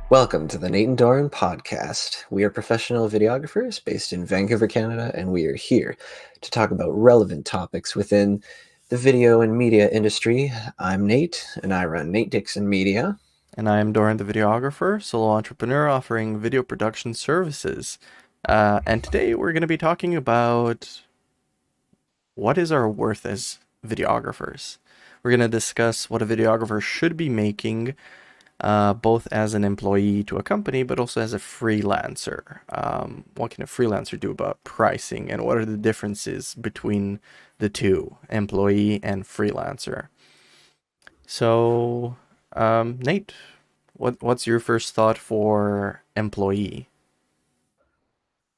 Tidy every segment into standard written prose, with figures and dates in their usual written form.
Welcome to the Nate and Dorin podcast. We are professional videographers based in Vancouver, Canada, and we are here to talk about relevant topics within the video and media industry. I'm Nate, and I run Nate Dixon Media. And I am Dorin, the videographer, solo entrepreneur offering video production services. And today we're going to be talking about what is our worth as videographers. We're going to discuss what a videographer should be making, both as an employee to a company, but also as a freelancer. What can a freelancer do about pricing, and what are the differences between the two, employee and freelancer? So, Nate, what's your first thought for employee?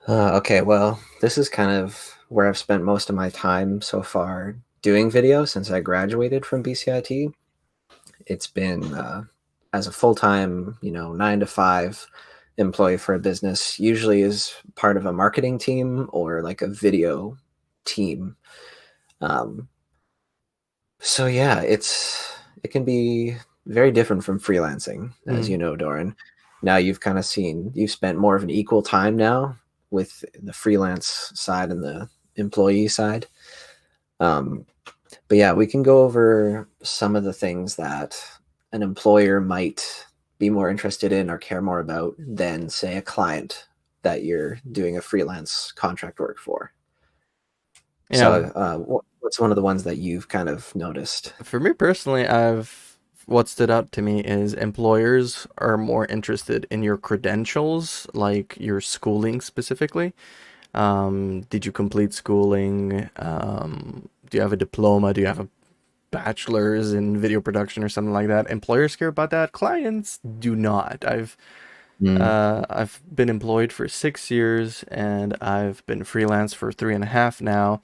Okay, well, this is kind of where I've spent most of my time so far doing video since I graduated from BCIT. It's been as a full-time, 9 to 5 employee for a business, usually is part of a marketing team or like a video team. So yeah, it can be very different from freelancing, as you know, Doran. Now you've spent more of an equal time now with the freelance side and the employee side. But yeah, we can go over some of the things that an employer might be more interested in or care more about than, say, a client that you're doing a freelance contract work for. Yeah, So, what's one of the ones that you've kind of noticed? for me personally, what stood out to me is employers are more interested in your credentials, like your schooling specifically. Did you complete schooling? Do you have a diploma? Do you have a bachelor's in video production or something like that? Employers care about that. Clients do not. Mm. I've been employed for 6 years and I've been freelance for 3.5 now.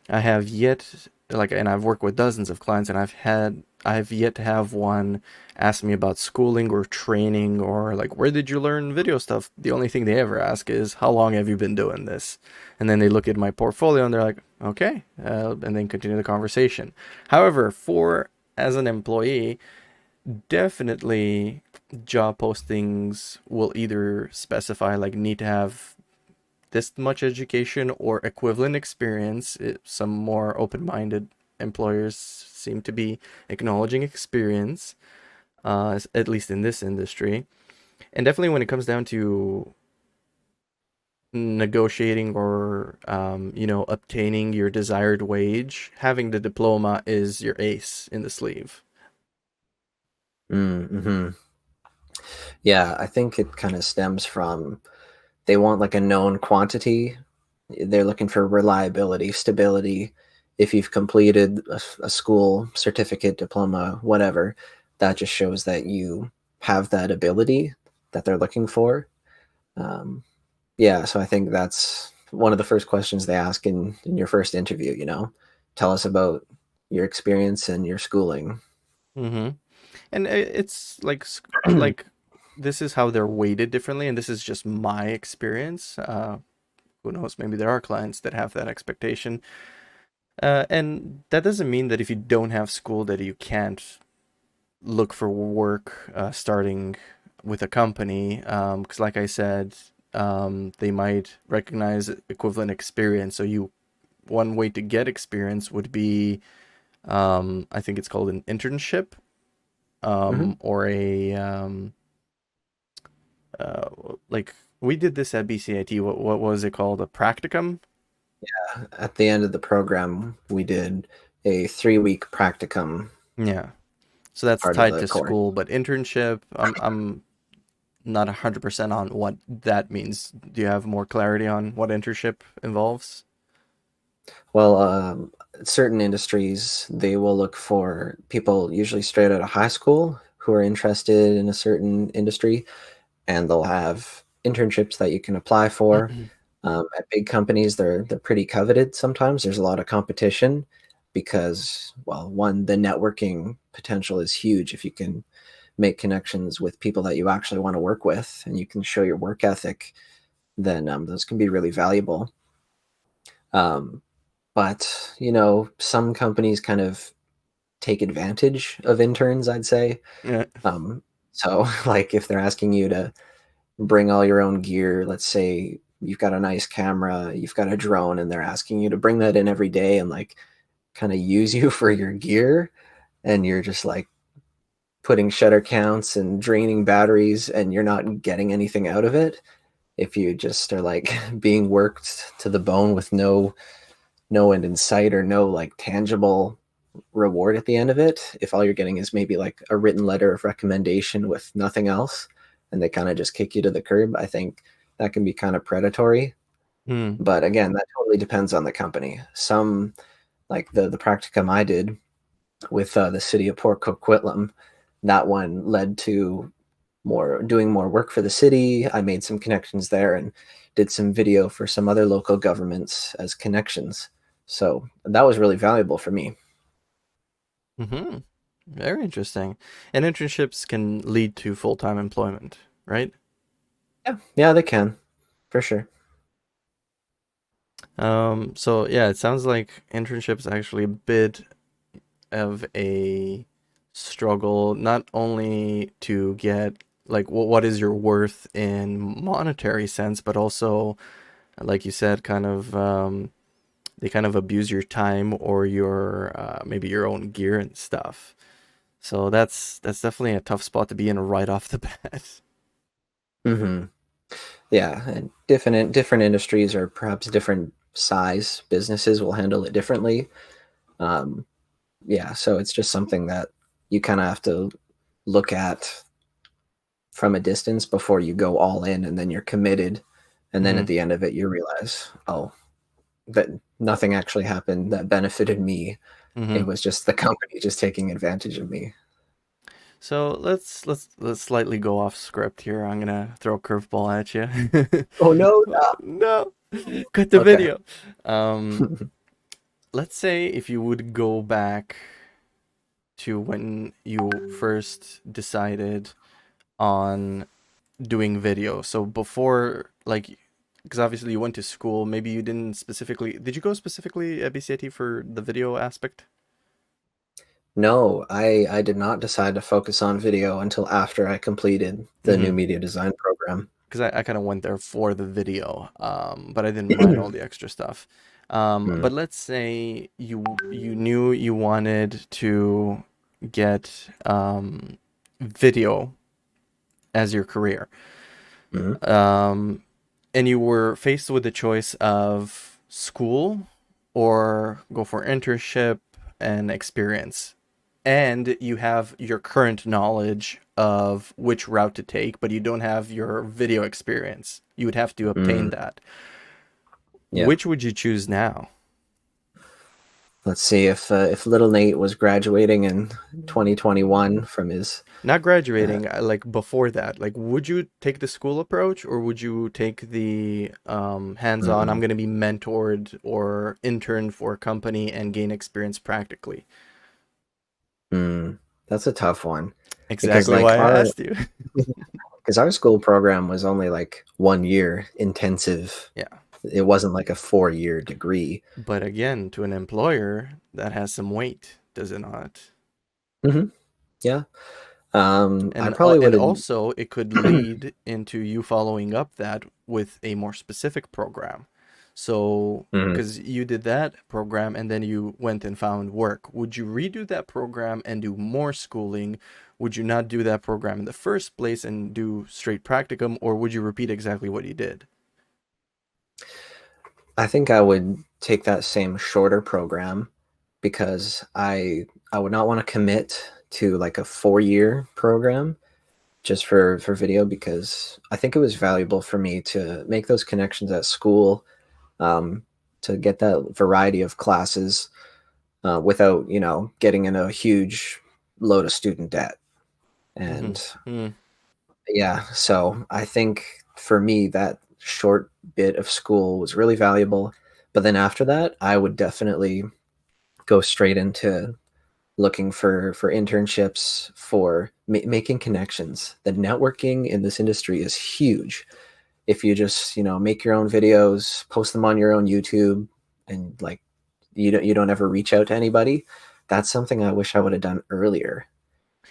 I have yet and I've worked with dozens of clients, and I've yet to have one ask me about schooling or training or like, where did you learn video stuff? The only thing they ever ask is, how long have you been doing this? And then they look at my portfolio and they're like, okay, and then continue the conversation. However, for as an employee, definitely job postings will either specify like need to have this much education or equivalent experience. Some more open-minded employers seem to be acknowledging experience, at least in this industry. And definitely when it comes down to negotiating or obtaining your desired wage, having the diploma is your ace in the sleeve. Mm-hmm. Yeah, I think it kind of stems from they want like a known quantity. They're looking for reliability, stability. If you've completed a school certificate, diploma, whatever, that just shows that you have that ability that they're looking for. Um, yeah, so I think that's one of the first questions they ask in your first interview. Tell us about your experience and your schooling. Mm-hmm. And it's like this is how they're weighted differently, and this is just my experience. Who knows? Maybe there are clients that have that expectation, and that doesn't mean that if you don't have school that you can't look for work starting with a company. Because, like I said, they might recognize equivalent experience. So one way to get experience would be, I think it's called an internship, Hmm. or like we did this at BCIT. What was it called? A practicum? At the end of the program, we did a 3-week practicum Yeah. So that's part of tied the to course. school, but internship, I'm not 100% on what that means. Do you have more clarity on what internship involves? Well, certain industries, they will look for people usually straight out of high school who are interested in a certain industry, and they'll have internships that you can apply for. At big companies, they're pretty coveted sometimes. There's a lot of competition because, well, one, the networking potential is huge if you can make connections with people that you actually want to work with and you can show your work ethic, then those can be really valuable. Um, but some companies kind of take advantage of interns, I'd say. Yeah. So like if they're asking you to bring all your own gear, let's say you've got a nice camera, you've got a drone, and they're asking you to bring that in every day and like kind of use you for your gear, and you're just like putting shutter counts and draining batteries and you're not getting anything out of it. If you just are like being worked to the bone with no end in sight or no like tangible reward at the end of it, if all you're getting is maybe like a written letter of recommendation with nothing else, and they kind of just kick you to the curb, I think that can be kind of predatory. Hmm. But again, that totally depends on the company. Some, like the practicum I did with the city of Port Coquitlam, that one led to more work for the city. I made some connections there and did some video for some other local governments as connections. So that was really valuable for me. Mm-hmm. Very interesting. And internships can lead to full-time employment, right? Yeah, yeah, they can for sure. So yeah, it sounds like internships actually a bit of a struggle, not only to get like what is your worth in monetary sense, but also, like you said, kind of they kind of abuse your time or your maybe your own gear and stuff. So that's definitely a tough spot to be in right off the bat. Hmm. Yeah, and different industries or perhaps different size businesses will handle it differently. Um, yeah, so it's just something that you kind of have to look at from a distance before you go all in, and then you're committed, and then Hmm. at the end of it you realize, oh, that nothing actually happened that benefited me. Hmm. It was just the company just taking advantage of me. So let's slightly go off script here. I'm gonna throw a curveball at you. Oh no. No, cut the Okay. video. Um, let's say if you would go back to when you first decided on doing video. So before, like, because obviously you went to school, maybe you didn't specifically. Did you go specifically at BCIT for the video aspect? No, I did not decide to focus on video until after I completed the new Mm-hmm. media design program. Because I kind of went there for the video, but I didn't mind all the extra stuff. Mm, But let's say you knew you wanted to get video as your career, mm, um, and you were faced with the choice of school or go for internship and experience, and you have your current knowledge of which route to take, but you don't have your video experience. You would have to obtain mm. that. Yeah. Which would you choose now? Let's see if little Nate was graduating in 2021 from his Not uh, graduating, like before that. Like, would you take the school approach or would you take the hands-on, I'm mm, going to be mentored or intern for a company and gain experience practically? that's a tough one because Exactly like why I our asked you. because our school program was only like 1 year intensive. Yeah. It wasn't like a 4 year degree. But again, to an employer, that has some weight, does it not? Hmm. Yeah. I And probably would and have. also it could lead into you following up that with a more specific program. So, Mhm. because you did that program and then you went and found work, would you redo that program and do more schooling? Would you not do that program in the first place and do straight practicum, or would you repeat exactly what you did? I think I would take that same shorter program because I would not want to commit to like a 4 year program just for video, because I think it was valuable for me to make those connections at school, um, to get that variety of classes without getting in a huge load of student debt. Mm-hmm. And Mm. yeah, so I think for me that short bit of school was really valuable. But then after that, I would definitely go straight into looking for internships, for making connections. The networking in this industry is huge. If you just make your own videos, post them on your own YouTube, and like you don't ever reach out to anybody. That's something I wish I would have done earlier,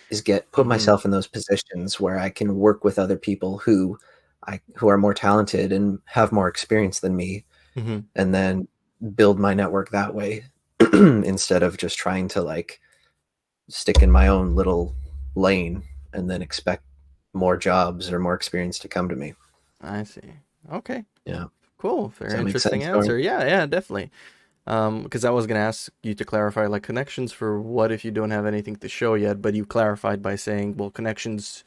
is get put Mm-hmm. myself in those positions where I can work with other people who are more talented and have more experience than me, Mm-hmm. and then build my network that way instead of just trying to like stick in my own little lane and then expect more jobs or more experience to come to me. I see. Okay. Yeah. Cool. Does Very that make interesting sense, Dorin? answer. Yeah, yeah, definitely. Because I was gonna ask you to clarify like connections for what if you don't have anything to show yet, but you clarified by saying, well, connections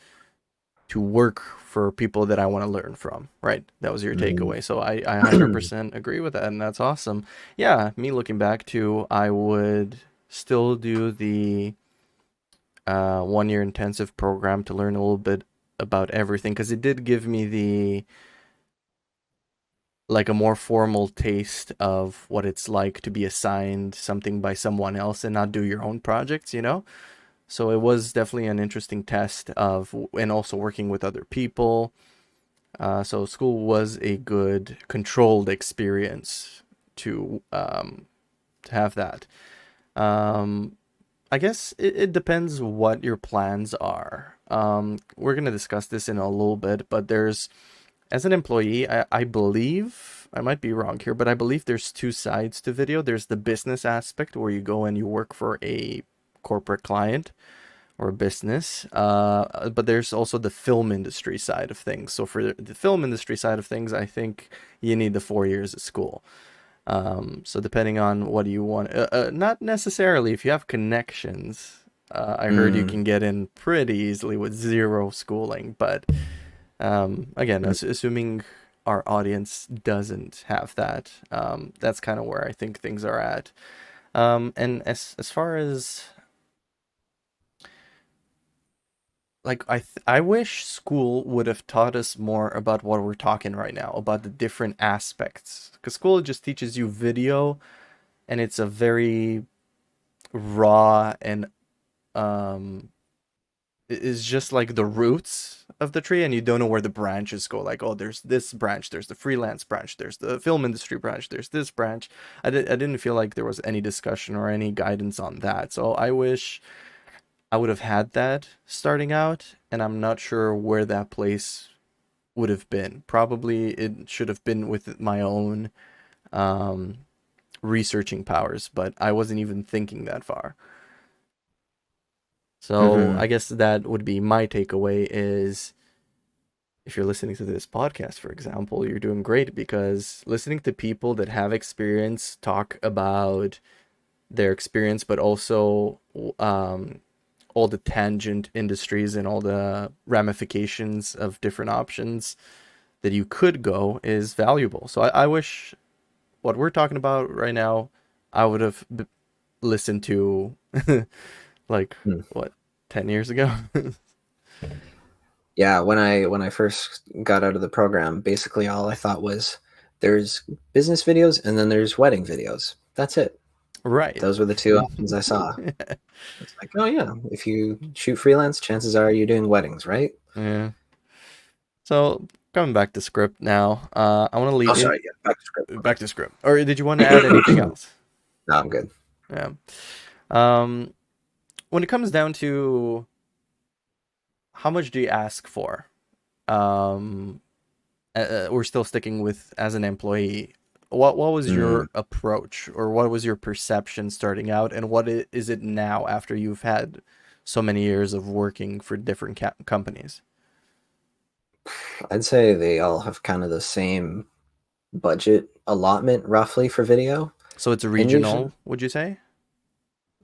to work for people that I want to learn from, right? That was your Mhm. takeaway. So I 100% agree with that, and that's awesome. Yeah, me looking back to, I would still do the 1 year intensive program to learn a little bit about everything, because it did give me the like a more formal taste of what it's like to be assigned something by someone else and not do your own projects, you know? So it was definitely an interesting test of, and also working with other people. So school was a good controlled experience to have that. Um, I guess it depends what your plans are. We're gonna discuss this in a little bit, but there's, as an employee, I believe, I might be wrong here, but I believe there's two sides to video. There's the business aspect where you go and you work for a corporate client or a business, but there's also the film industry side of things. So for the film industry side of things, I think you need the 4 years of school. So depending on what you want, not necessarily if you have connections. I heard you Mm, can get in pretty easily with zero schooling, but again, mm, assuming our audience doesn't have that, that's kind of where I think things are at. And as far as like, I wish school would have taught us more about what we're talking right now, about the different aspects, because school just teaches you video, and it's a very raw and um is just like the roots of the tree, and you don't know where the branches go. Like, oh, there's this branch, there's the freelance branch, there's the film industry branch, there's this branch. I didn't feel like there was any discussion or any guidance on that. So I wish I would have had that starting out, and I'm not sure where that place would have been. Probably it should have been with my own um, researching powers, but I wasn't even thinking that far. So I mhm. guess that would be my takeaway is, if you're listening to this podcast, for example, you're doing great, because listening to people that have experience talk about their experience, but also um, all the tangent industries and all the ramifications of different options that you could go is valuable. So I wish what we're talking about right now, I would have listened to like Mm. what, 10 years ago. Yeah, when I first got out of the program, basically all I thought was there's business videos and then there's wedding videos. That's it. Right. Those were the two options I saw. It's like, oh yeah, if you shoot freelance, chances are you're doing weddings, right? Yeah. So coming back to script now, I want to Oh, lead in sorry, yeah, back to script. back to script. Or did you want to add anything Okay. else? No, I'm good. Yeah. Um, when it comes down to how much do you ask for? Um, we're still sticking with as an employee. What was Mm. your approach, or what was your perception starting out, and what is it now after you've had so many years of working for different companies? I'd say they all have kind of the same budget allotment roughly for video. So it's And usually, regional, would you say?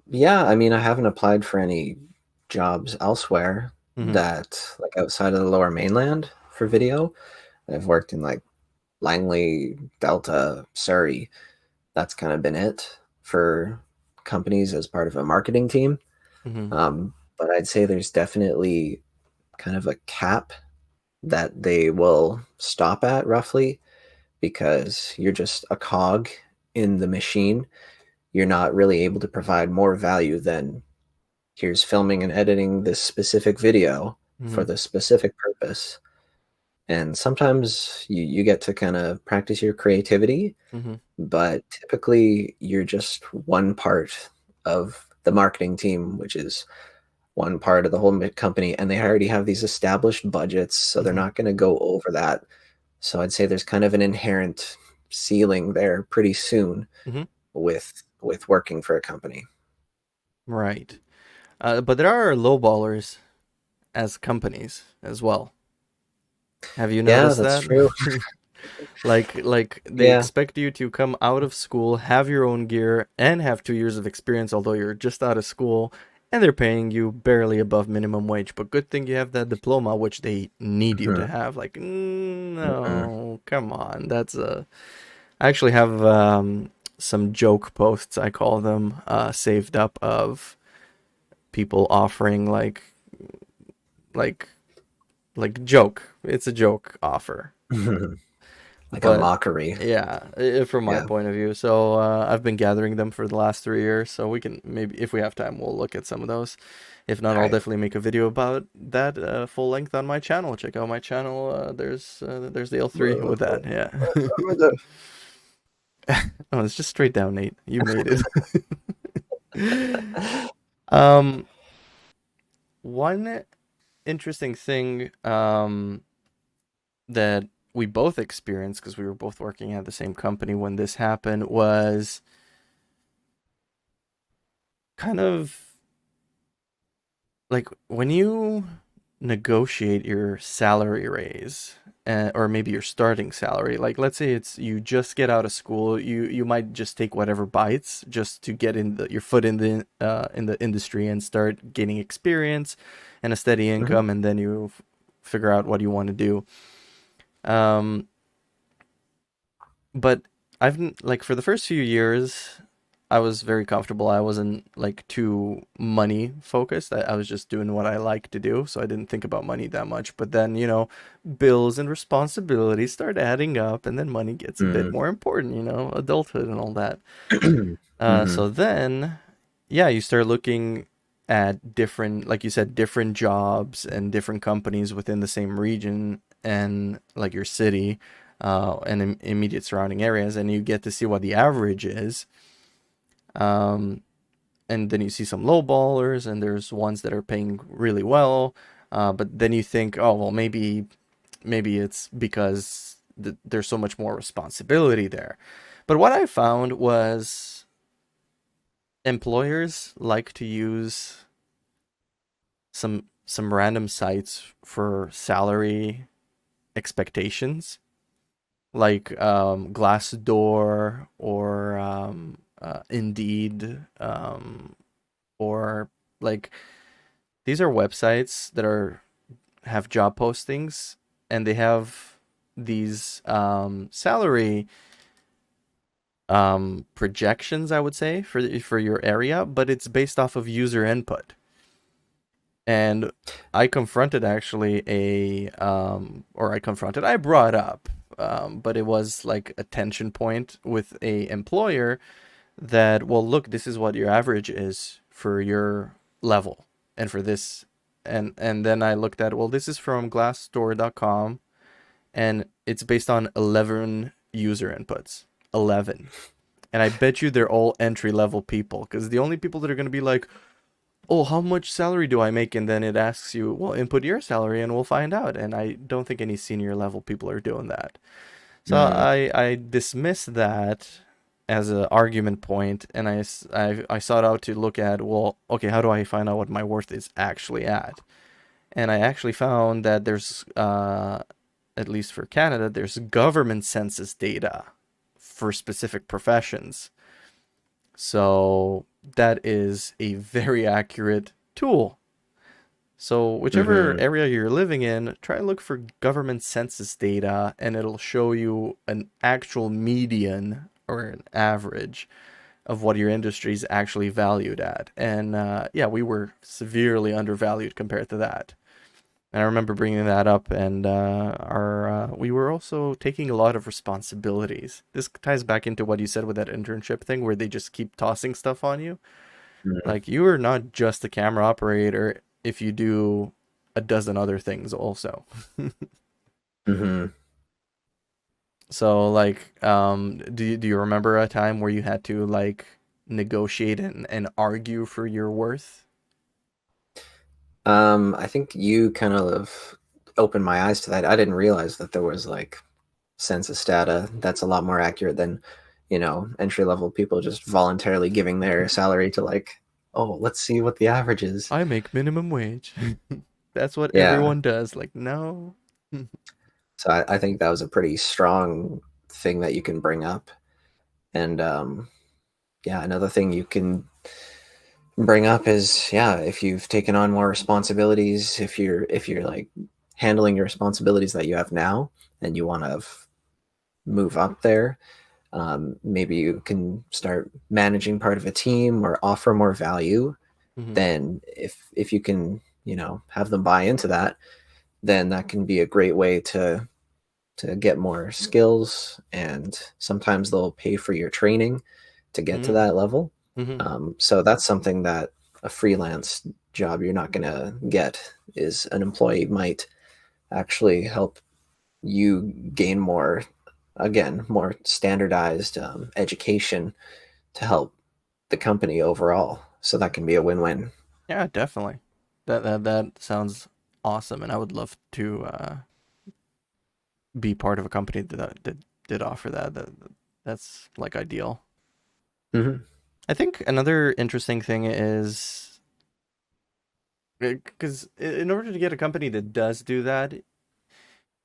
yeah, I mean, I haven't applied for any jobs elsewhere Mm-hmm. that like outside of the lower mainland for video. I've worked in like Langley, Delta, Surrey. That's kind of been it for companies as part of a marketing team. Mm-hmm. But I'd say there's definitely kind of a cap that they will stop at roughly because you're just a cog in the machine. You're not really able to provide more value than here's filming and editing this specific video Mm-hmm. for the specific purpose. And sometimes you get to kind of practice your creativity, Mm-hmm. but typically you're just one part of the marketing team, which is one part of the whole company, and they already have these established budgets, so they're Mm-hmm. not going to go over that. So I'd say there's kind of an inherent ceiling there pretty soon Mm-hmm. with working for a company. Right. But there are lowballers as companies as well. Have you Yeah, noticed that's that? true. Like they Yeah. expect you to come out of school, have your own gear, and have 2 years of experience, although you're just out of school, and they're paying you barely above minimum wage. But good thing you have that diploma, which they need you to Mhm, have. Like, mhm. no, come on. I actually have some joke posts, I call them, saved up of people offering like like joke. It's a joke offer. Like a But mockery. yeah, from my Yeah. point of view. So I've been gathering them for the last 3 years. So we can maybe, if we have time, we'll look at some of those. If not, All I'll right. definitely make a video about that full length on my channel. Check out my channel. There's the L3 with that. Yeah. Oh, it's just straight down, Nate. You made it. um, One interesting thing that we both experienced because we were both working at the same company when this happened was kind of like when you negotiate your salary raise, or maybe your starting salary. Like let's say it's you just get out of school, you might just take whatever bites just to get your foot in the industry and start gaining experience and a steady Mhm. income, and then you figure out what you want to do. Um, but like for the first few years, I was very comfortable. I wasn't like too money focused. I was just doing what I like to do, so I didn't think about money that much. But then, bills and responsibilities start adding up, and then money gets a bit Mm. more important, adulthood and all that. Mhm. So then, yeah, you start looking at different, like you said, different jobs and different companies within the same region and like your city, and immediate surrounding areas, and you get to see what the average is. Um, and then you see some low ballers, and there's ones that are paying really well. But then you think, oh well, maybe it's because there's so much more responsibility there. But what I found was employers like to use some random sites for salary expectations, like Glassdoor or Indeed, or like these are websites that are have job postings, and they have these salary projections, I would say, for your area, but it's based off of user input. And I confronted actually I brought up, but it was like a tension point with a employer that, well, look, this is what your average is for your level and for this. And then I looked at, well, this is from glassdoor.com, and it's based on 11 user inputs. 11. And I bet you they're all entry level people, because the only people that are going to be like, oh, how much salary do I make? And then it asks you, well, input your salary and we'll find out. And I don't think any senior level people are doing that. So Mm. I dismiss that as an argument point, and I sought out to look at, well, okay, how do I find out what my worth is actually at? And I actually found that there's, at least for Canada, there's government census data for specific professions. So that is a very accurate tool. So whichever Mhm. area you're living in, try to look for government census data, and it'll show you an actual median or an average of what your industry is actually valued at. And yeah, we were severely undervalued compared to that. And I remember bringing that up, and our we were also taking a lot of responsibilities. This ties back into what you said with that internship thing, where they just keep tossing stuff on you. Mhm. Like you are not just a camera operator if you do a dozen other things also. Hmm. So like, do you remember a time where you had to like negotiate and argue for your worth? I think you kind of opened my eyes to that. I didn't realize that there was like census data that's a lot more accurate than, entry level people just voluntarily giving their salary to like, oh, let's see what the average is. I make minimum wage. That's what Yeah. everyone does. Like, no. So I think that was a pretty strong thing that you can bring up. And yeah, another thing you can bring up is, yeah, if you've taken on more responsibilities, if you're like handling your responsibilities that you have now and you want to move up there, maybe you can start managing part of a team or offer more value. Hmm. Then if you can, have them buy into that, then that can be a great way to get more skills, and sometimes they'll pay for your training to get to Hmm. that level. Hmm. So that's something that a freelance job you're not going to get, is an employee might actually help you gain more, again, more standardized education to help the company overall. So that can be a win-win. Yeah, definitely. That sounds awesome, and I would love to be part of a company that did offer that. That's like ideal. Hmm. I think another interesting thing is because in order to get a company that does do that,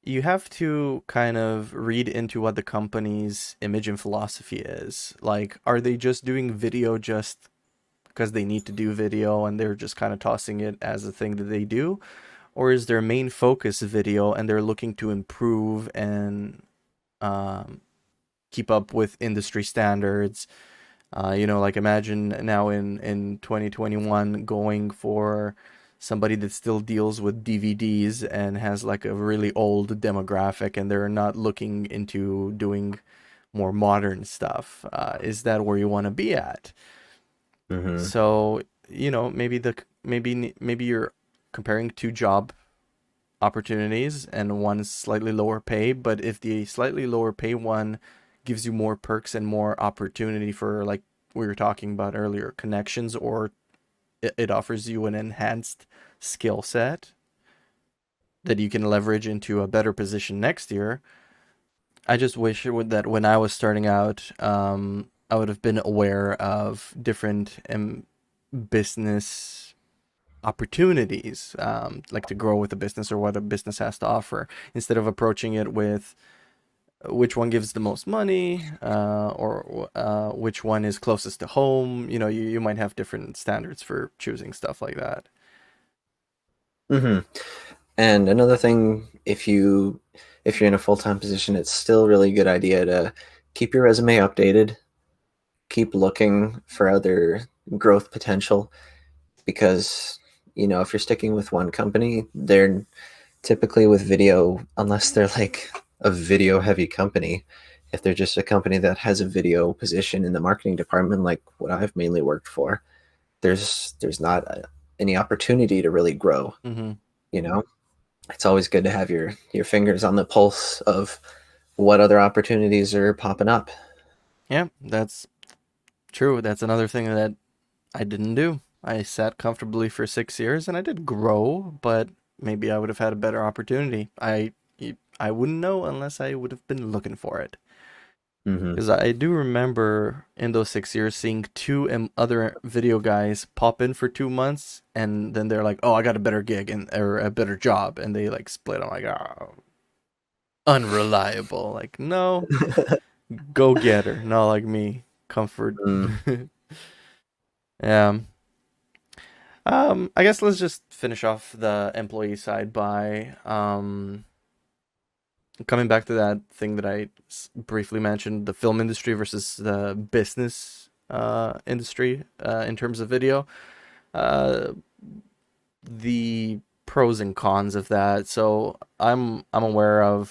you have to kind of read into what the company's image and philosophy is. Like, are they just doing video just because they need to do video and they're just kind of tossing it as a thing that they do? Or is their main focus video and they're looking to improve and um, keep up with industry standards? Like imagine now in 2021 going for somebody that still deals with DVDs and has like a really old demographic and they're not looking into doing more modern stuff. Is that where you want to be at? Hmm. So, maybe you're comparing two job opportunities and one's slightly lower pay, but if the slightly lower pay one gives you more perks and more opportunity for like we were talking about earlier, connections, or it offers you an enhanced skill set that you can leverage into a better position next year. I just wish that when I was starting out, I would have been aware of different business opportunities, like to grow with a business or what a business has to offer, instead of approaching it with which one gives the most money, or which one is closest to home. You might have different standards for choosing stuff like that. Hmm. And another thing, if you're in a full-time position, it's still a really good idea to keep your resume updated, keep looking for other growth potential, because if you're sticking with one company, they're typically with video, unless they're like a video heavy company. If they're just a company that has a video position in the marketing department, like what I've mainly worked for, there's not any opportunity to really grow. Mm-hmm. You know, it's always good to have your fingers on the pulse of what other opportunities are popping up. Yeah, that's true. That's another thing that I didn't do. I sat comfortably for 6 years and I did grow, but maybe I would have had a better opportunity. I wouldn't know unless I would have been looking for it. Hmm. Because I do remember in those 6 years seeing two other video guys pop in for 2 months, and then they're like, "Oh, I got a better gig and or a better job," and they like split. I'm like, "Oh, unreliable." Like, no, go getter, not like me. Comfort. Mm. Yeah. I guess let's just finish off the employee side by coming back to that thing that I briefly mentioned, the film industry versus the business industry in terms of video. Uh, the pros and cons of that. So I'm aware of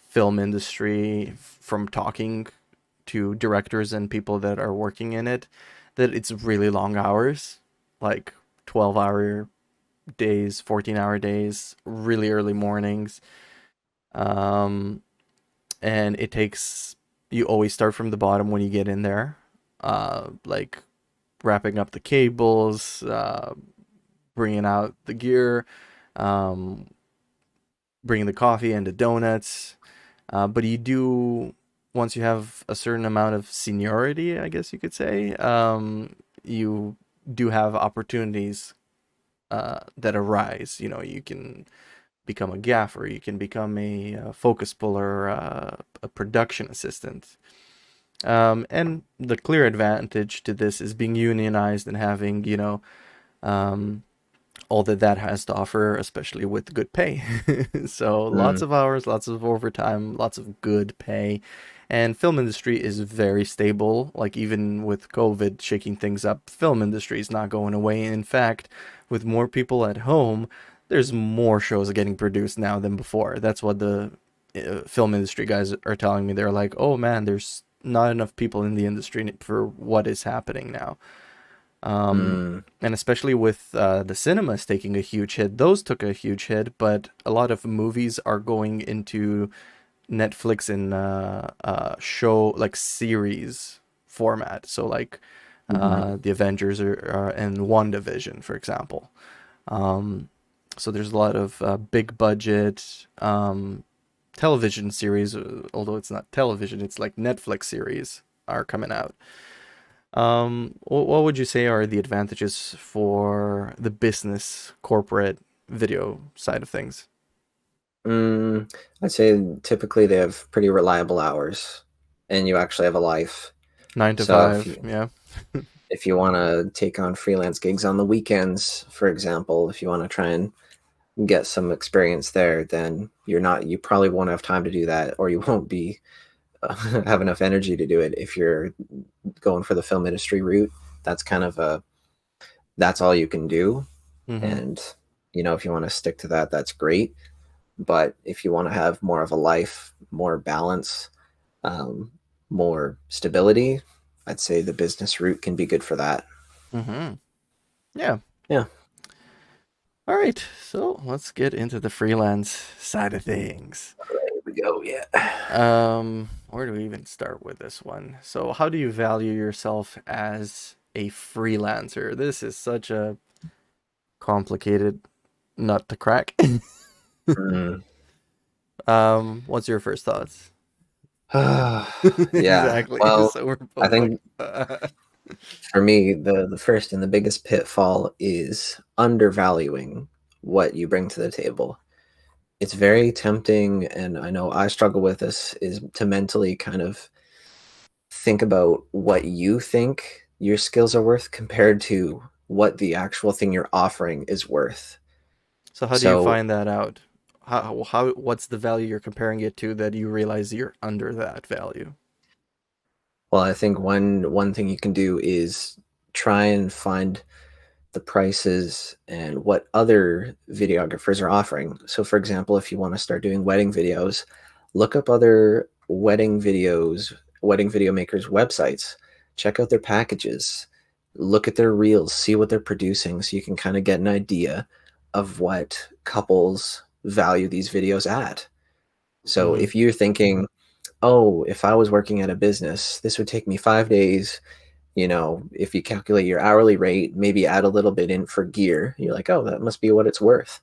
film industry from talking to directors and people that are working in it, that it's really long hours, like 12-hour days, 14-hour days, really early mornings. Um, and it takes you always start from the bottom when you get in there, like wrapping up the cables, bringing out the gear, um, bringing the coffee and the donuts. But you do, once you have a certain amount of seniority, I guess you could say, you do have opportunities that arise. You know, you can become a gaffer, you can become a focus puller, a production assistant. And the clear advantage to this is being unionized and having, um, all that that has to offer, especially with good pay. So lots Mm, of hours, lots of overtime, lots of good pay. And film industry is very stable. Like even with COVID shaking things up, film industry is not going away. In fact, with more people at home, there's more shows getting produced now than before. That's what the film industry guys are telling me. They're like, "Oh man, there's not enough people in the industry for what is happening now." mm, And especially with the cinemas taking a huge hit, those took a huge hit, but a lot of movies are going into Netflix in show like series format. So like mhm, the Avengers and WandaVision, for example. Um, so there's a lot of big budget television series, although it's not television, it's like Netflix series are coming out. What would you say are the advantages for the business corporate video side of things? mm. I'd say typically they have pretty reliable hours, and you actually have a life. Nine to So five, yeah. if you want to take on freelance gigs on the weekends, for example, if you want to try and get some experience there, then you probably won't have time to do that, or you won't be have enough energy to do it if you're going for the film industry route. That's kind of a that's all you can do, Mm-hmm. and if you want to stick to that, that's great. But if you want to have more of a life, more balance, um, more stability, I'd say the business route can be good for that. Mm-hmm. Yeah. Yeah. All right. So let's get into the freelance side of things. Here we go. Yeah. Where do we even start with this one? So how do you value yourself as a freelancer? This is such a complicated nut to crack. Mm. What's your first thoughts? Yeah. Exactly. Well, So we're I both like, think for me, the first and the biggest pitfall is undervaluing what you bring to the table. It's very tempting, and I know I struggle with this, is to mentally kind of think about what you think your skills are worth compared to what the actual thing you're offering is worth. so how do you So, find that out? What's the value you're comparing it to that you realize you're under that value? well, I think one thing you can do is try and find the prices and what other videographers are offering. So, for example, if you want to start doing wedding videos, look up other wedding video makers' websites, check out their packages, look at their reels, see what they're producing so you can kind of get an idea of what couples value these videos at. So, Mm-hmm. if you're thinking, oh, if I was working at a business, this would take me 5 days. If you calculate your hourly rate, maybe add a little bit in for gear, you're like, oh, that must be what it's worth.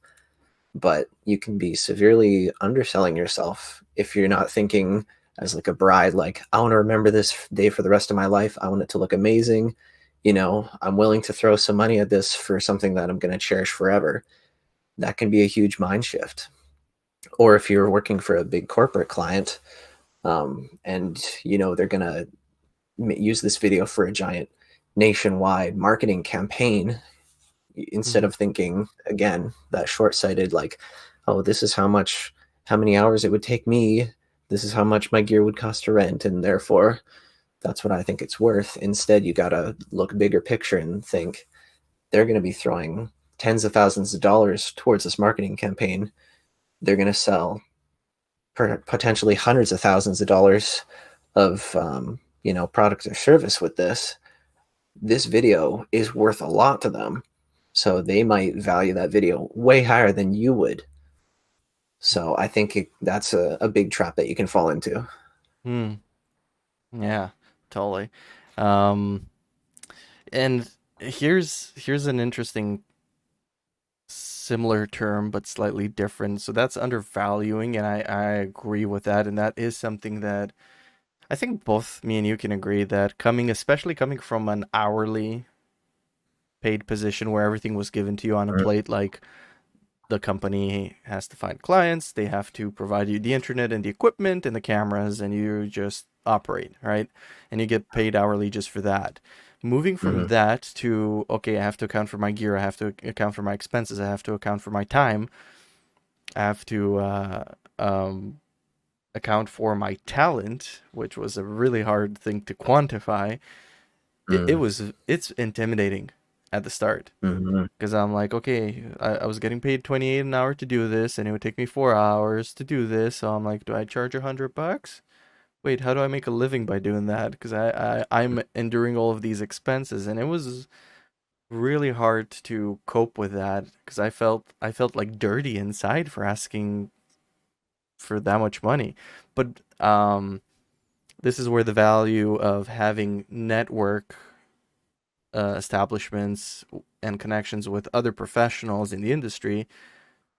But you can be severely underselling yourself if you're not thinking as like a bride, like, I want to remember this day for the rest of my life. I want it to look amazing. I'm willing to throw some money at this for something that I'm going to cherish forever. That can be a huge mind shift. Or if you're working for a big corporate client, and they're going to use this video for a giant nationwide marketing campaign instead Mm-hmm. of thinking again that short-sighted, like, oh, this is how many hours it would take me, this is how much my gear would cost to rent, and therefore that's what I think it's worth. Instead, you got to look bigger picture and think they're going to be throwing tens of thousands of dollars towards this marketing campaign. They're going to sell potentially hundreds of thousands of dollars of product or service with this video is worth a lot to them. So they might value that video way higher than you would. So I think that's a big trap that you can fall into. Hmm. Yeah, totally. Um, and here's an interesting similar term but slightly different. So that's undervaluing, and I agree with that. And that is something that I think both me and you can agree that especially coming from an hourly paid position where everything was given to you on a Mhm. plate, like the company has to find clients, they have to provide you the internet and the equipment and the cameras, and you just operate, right? And you get paid hourly just for that. Moving from Mhm. that to, okay, I have to account for my gear, I have to account for my expenses, I have to account for my time, I have to um, account for my talent, which was a really hard thing to quantify. Mhm. It's intimidating at the start Mhm. because I'm like, okay, I was getting paid 28 an hour to do this, and it would take me 4 hours to do this. So I'm like, do I charge $100? Wait, how do I make a living by doing that? Because I'm enduring all of these expenses, and it was really hard to cope with that because I felt like dirty inside for asking for that much money. But this is where the value of having network establishments and connections with other professionals in the industry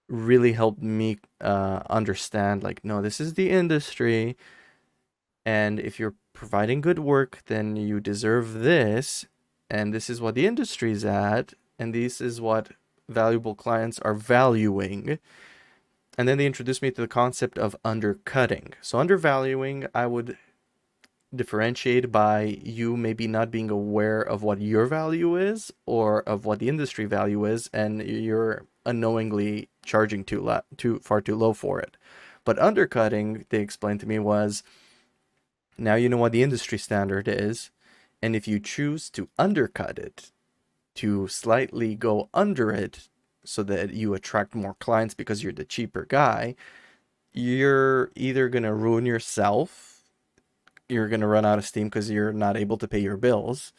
really helped me understand, like, no, this is the industry, and if you're providing good work then you deserve this, and this is what the industry's at, and this is what valuable clients are valuing. And then they introduced me to the concept of undercutting. So undervaluing, I would differentiate by you maybe not being aware of what your value is or of what the industry value is, and you're unknowingly charging too far too low for it. But undercutting, they explained to me, was now you know what the industry standard is, and if you choose to undercut it, to slightly go under it so that you attract more clients because you're the cheaper guy, you're either going to ruin yourself, you're going to run out of steam because you're not able to pay your bills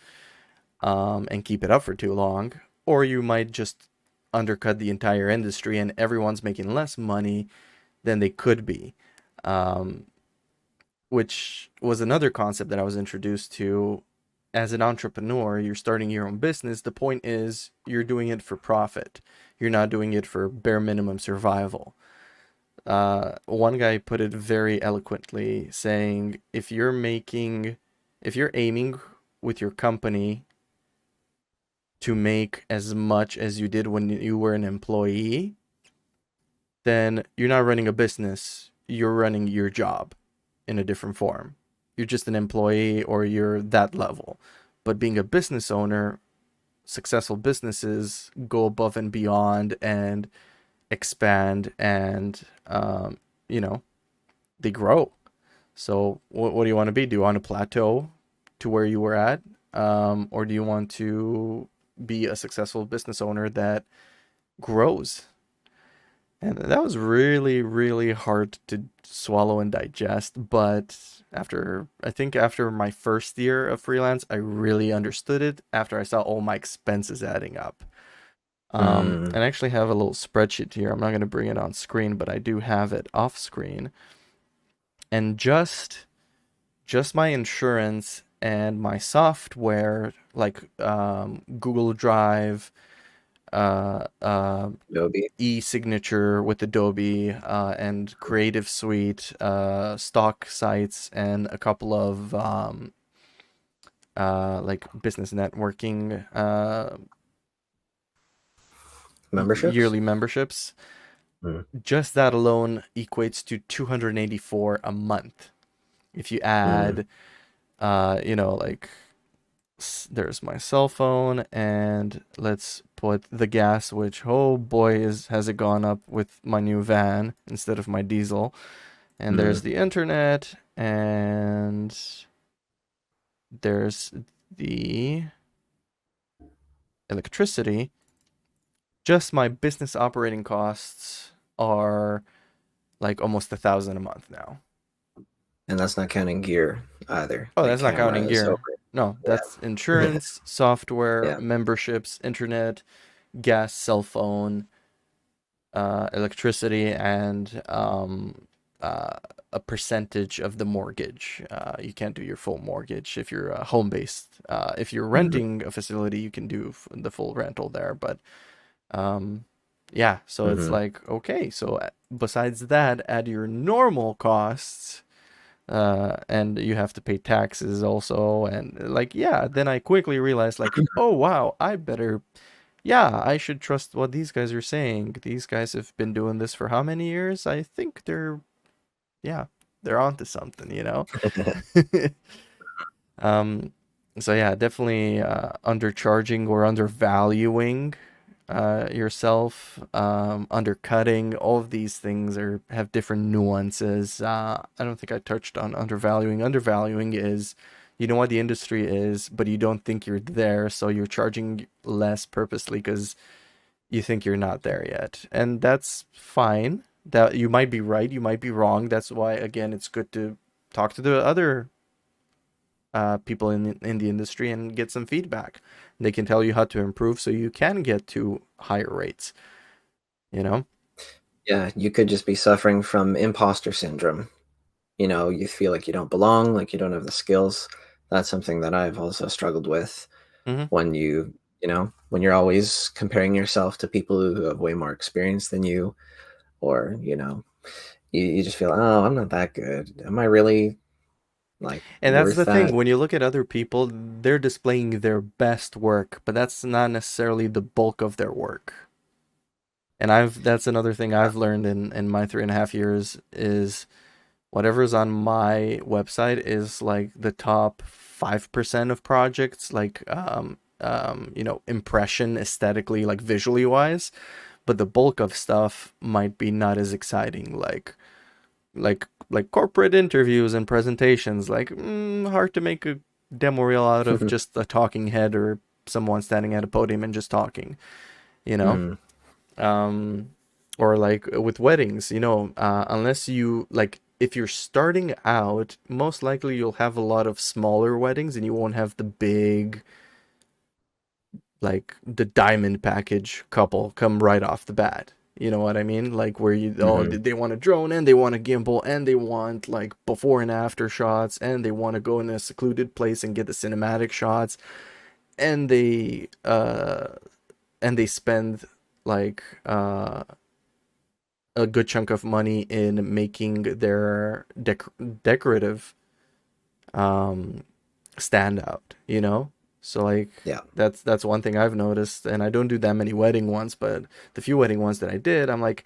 and keep it up for too long, or you might just undercut the entire industry and everyone's making less money than they could be, um, which was another concept that I was introduced to. As an entrepreneur, you're starting your own business. The point is you're doing it for profit. You're not doing it for bare minimum survival. One guy put it very eloquently, saying, if you're aiming with your company to make as much as you did when you were an employee, then you're not running a business. You're running your job in a different form. You're just an employee or you're that level. But being a business owner, successful businesses go above and beyond and expand and, you know, they grow. So, what do you want to be? Do you want to plateau to where you were at? Or do you want to be a successful business owner that grows? And that was really, really hard to swallow and digest. But I think after my first year of freelance, I really understood it after I saw all my expenses adding up. Mm. And I actually have a little spreadsheet here. I'm not going to bring it on screen, but I do have it off screen. And just my insurance and my software, like Google Drive, uh, uh, Adobe. e-signature with Adobe, and Creative Suite, stock sites, and a couple of like business networking Memberships. yearly memberships. Mm. Just that alone equates to 284 a month. If you Mm. add, like there's my cell phone, and let's put the gas, which, oh boy, is has it gone up with my new van instead of my diesel. And there's Mm. the internet, and there's the electricity. Just my business operating costs are like almost 1,000 a month now. And that's not counting gear either, Oh, like that's not counting cameras over. gear. No, that's Yeah. insurance, software, Yeah. memberships, internet, gas, cell phone. electricity and uh, a percentage of the mortgage. You can't do your full mortgage if you're home based. If you're Mhm. renting a facility, you can do the full rental there. But um, yeah, so it's Mhm. like, okay, so besides that, add your normal costs. And you have to pay taxes also, and like, yeah. Then I quickly realized, like, oh wow, yeah, I should trust what these guys are saying. These guys have been doing this for how many years? I think yeah, they're onto something, you know? Um, so yeah, definitely undercharging or undervaluing yourself, undercutting. All of these things are have different nuances. I don't think I touched on undervaluing. Undervaluing is you know what the industry is, but you don't think you're there, so you're charging less purposely because you think you're not there yet. And that's fine. That you might be right, you might be wrong. That's why again it's good to talk to the other people in the industry and get some feedback. They can tell you how to improve so you can get to higher rates, you know? Yeah, you could just be suffering from imposter syndrome. You know, you feel like you don't belong, like you don't have the skills. That's something that I've also struggled with Hmm. when when you're always comparing yourself to people who have way more experience than you, or, you just feel, oh, I'm not that good. Am I really like And that's worth the thing. that? When you look at other people, they're displaying their best work, but that's not necessarily the bulk of their work. And that's another thing I've learned in my 3.5 years is whatever's on my website is like the top 5% of projects, like impression aesthetically, like visually wise, but the bulk of stuff might be not as exciting, like corporate interviews and presentations. Like hard to make a demo reel out of just a talking head or someone standing at a podium and just talking, you know. Mm, um or like with weddings, unless you like, if you're starting out, most likely you'll have a lot of smaller weddings and you won't have the big, like the diamond package couple come right off the bat. You know what I mean? Like where mhm, they want a drone and they want a gimbal and they want like before and after shots and they want to go in a secluded place and get the cinematic shots, and they spend like a good chunk of money in making their decorative um stand out, you know? So like yeah. that's one thing I've noticed, and I don't do that many wedding ones, but the few wedding ones that I did, I'm like,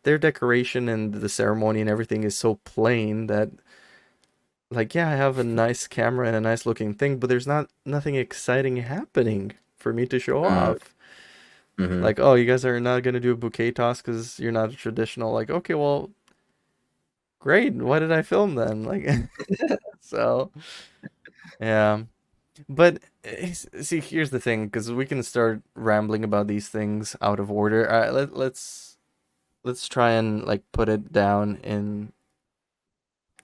their decoration and the ceremony and everything is so plain that, like, yeah, I have a nice camera and a nice looking thing, but there's nothing exciting happening for me to show Mm, off. mhm. Like, oh, you guys are not gonna do a bouquet toss because you're not a traditional. Like, okay, well, great. Why did I film then? Like, so yeah. But see, here's the thing, because we can start rambling about these things out of order. Let's try and like put it down in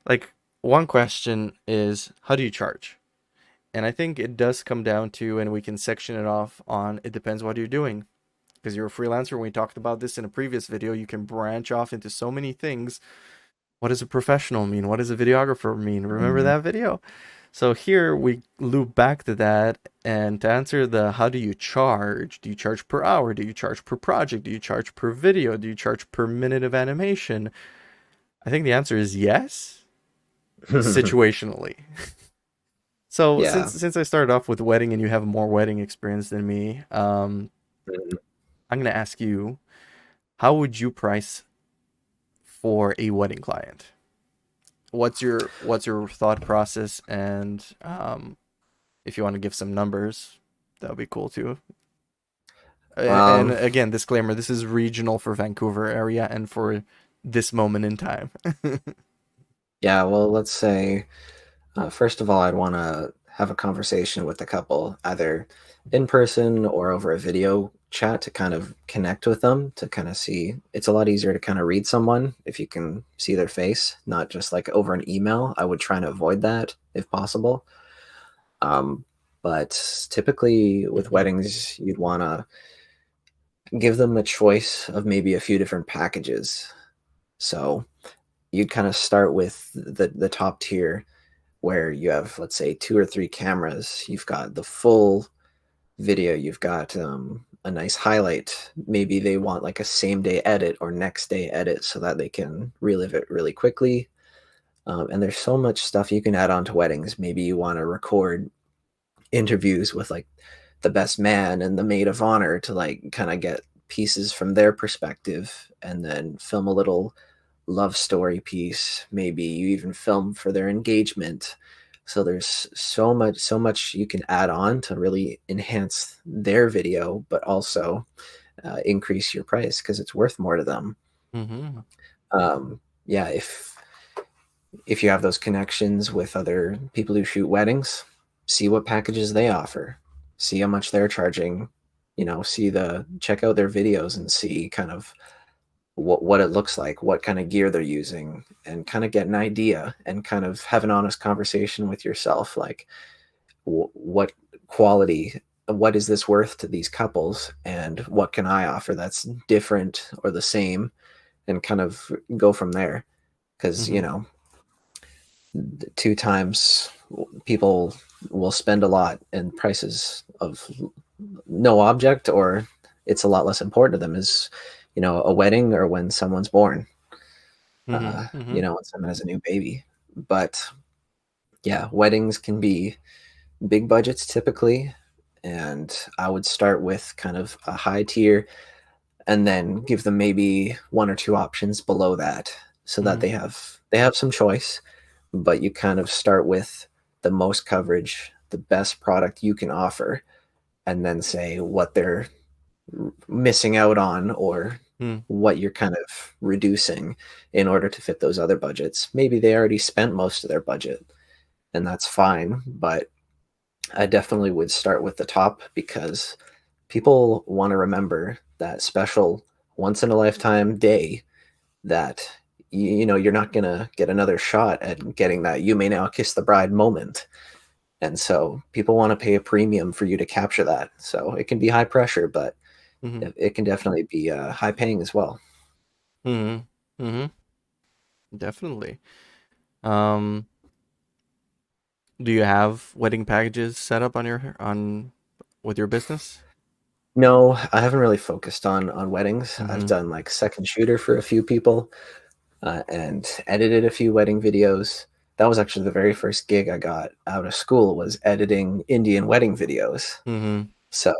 like one question is how do you charge? And I think it does come down to, and we can section it off on it depends what you're doing. Because you're a freelancer, we talked about this in a previous video, you can branch off into so many things. What does a professional mean? What does a videographer mean? Remember Mhm. that video? So here we loop back to that, and to answer the how do you charge per hour? Do you charge per project? Do you charge per video? Do you charge per minute of animation? I think the answer is yes, situationally. So Yeah. since I started off with wedding and you have more wedding experience than me, Mhm. I'm gonna ask you, how would you price for a wedding client? What's your thought process, and if you want to give some numbers, that would be cool too. And Um, again, disclaimer: this is regional for Vancouver area and for this moment in time. yeah, well, let's say, first of all, I'd want to have a conversation with the couple, either in person or over a video chat to kind of connect with them, to kind of see. It's a lot easier to kind of read someone if you can see their face, not just like over an email. I would try and avoid that if possible. Um, but typically with Hmm. weddings, you'd want to give them a choice of maybe a few different packages. So you'd kind of start with the top tier where you have, let's say, two or three cameras. You've got the full video, you've got a nice highlight. Maybe they want like a same day edit or next day edit so that they can relive it really quickly. And there's so much stuff you can add on to weddings. Maybe you want to record interviews with like the best man and the maid of honor to like kind of get pieces from their perspective and then film a little love story piece. Maybe you even film for their engagement. So there's so much you can add on to really enhance their video, but also increase your price because it's worth more to them. Mm-hmm. Yeah, if you have those connections with other people who shoot weddings, see what packages they offer, see how much they're charging, check out their videos and see kind of what it looks like, what kind of gear they're using, and kind of get an idea and kind of have an honest conversation with yourself like what quality, what is this worth to these couples, and what can I offer that's different or the same, and kind of go from there. Because Mm-hmm. two times people will spend a lot and prices of no object, or it's a lot less important to them, is a wedding or when someone's born, Mm-hmm. Mm-hmm. when someone has a new baby. But yeah, weddings can be big budgets typically, and I would start with kind of a high tier and then give them maybe one or two options below that so that Mm-hmm. they have some choice, but you kind of start with the most coverage, the best product you can offer, and then say what they're missing out on or Mm-hmm. what you're kind of reducing in order to fit those other budgets. Maybe they already spent most of their budget, and that's fine, but I definitely would start with the top because people want to remember that special once in a lifetime day that you're not going to get another shot at getting that you may now kiss the bride moment. And so people want to pay a premium for you to capture that. So it can be high pressure, but Mm-hmm. it can definitely be high paying as well. Mm-hmm. Mm-hmm. Definitely. Um, do you have wedding packages set up on your on with your business? No, I haven't really focused on weddings. I've Mm-hmm. done like second shooter for a few people, and edited a few wedding videos. That was actually the very first gig I got out of school, was editing Indian wedding videos. Mm-hmm. So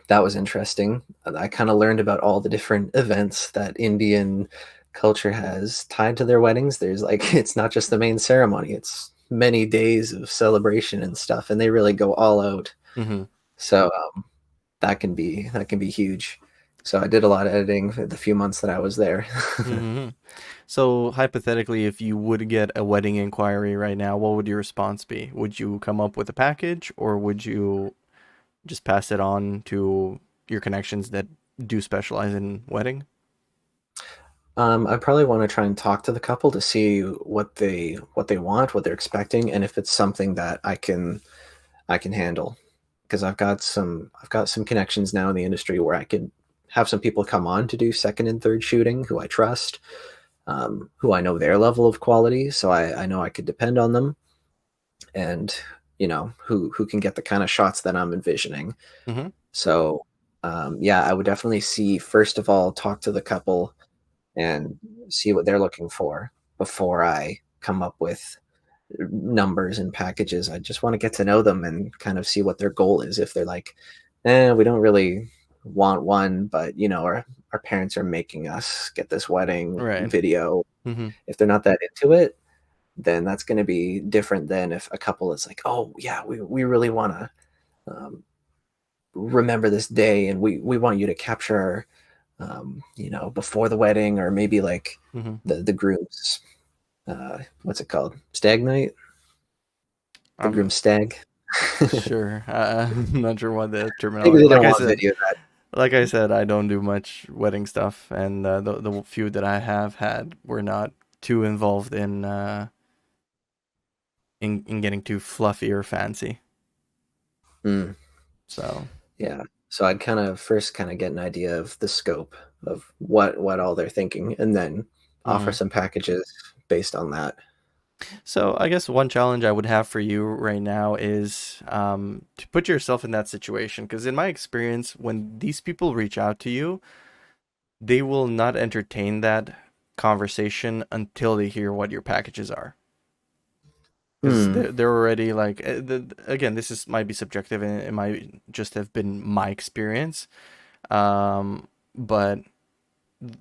that was interesting. I kind of learned about all the different events that Indian culture has tied to their weddings. There's like it's not just the main ceremony; it's many days of celebration and stuff, and they really go all out. Mm-hmm. So that can be huge. So I did a lot of editing for the few months that I was there. Mm-hmm. So hypothetically, if you would get a wedding inquiry right now, what would your response be? Would you come up with a package, or would you just pass it on to your connections that do specialize in wedding? I probably want to try and talk to the couple to see what they want, what they're expecting, and if it's something that I can handle. Because I've got some connections now in the industry where I could have some people come on to do second and third shooting who I trust, who I know their level of quality, so I know I could depend on them, and who can get the kind of shots that I'm envisioning. Mm-hmm. So yeah, I would definitely see, first of all, talk to the couple and see what they're looking for before I come up with numbers and packages. I just want to get to know them and kind of see what their goal is. If they're like, we don't really want one, but our parents are making us get this wedding Right. video. Mm-hmm. If they're not that into it, then that's going to be different than if a couple is like, oh yeah, we really want to remember this day, and we want you to capture before the wedding, or maybe like Mm-hmm. the groom's, what's it called? Stag night? The I'm groom's stag? sure. I'm not sure what the Maybe terminology. they don't want video of that. Like I said, I don't do much wedding stuff, and the few that I have had were not too involved in getting too fluffy or fancy. Mm, So yeah. So I'd kind of first kind of get an idea of the scope of what all they're thinking, and then offer Hmm. some packages based on that. So I guess one challenge I would have for you right now is to put yourself in that situation. Because in my experience, when these people reach out to you, they will not entertain that conversation until they hear what your packages are. Because Hmm. they're already like, again, this is might be subjective and it might just have been my experience. But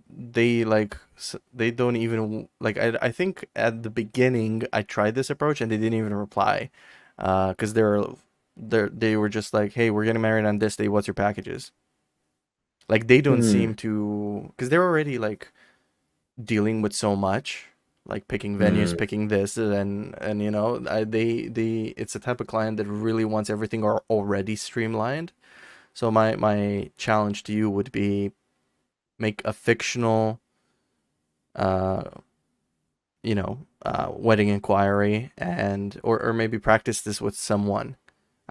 they like they don't even like I think at the beginning I tried this approach and they didn't even reply because they were just like, hey, we're getting married on this day, what's your packages? Like they don't Hmm. seem to, because they're already like dealing with so much, like picking venues, Hmm. picking this and you know they it's a type of client that really wants everything already streamlined. So my challenge to you would be make a fictional uh wedding inquiry, and or maybe practice this with someone,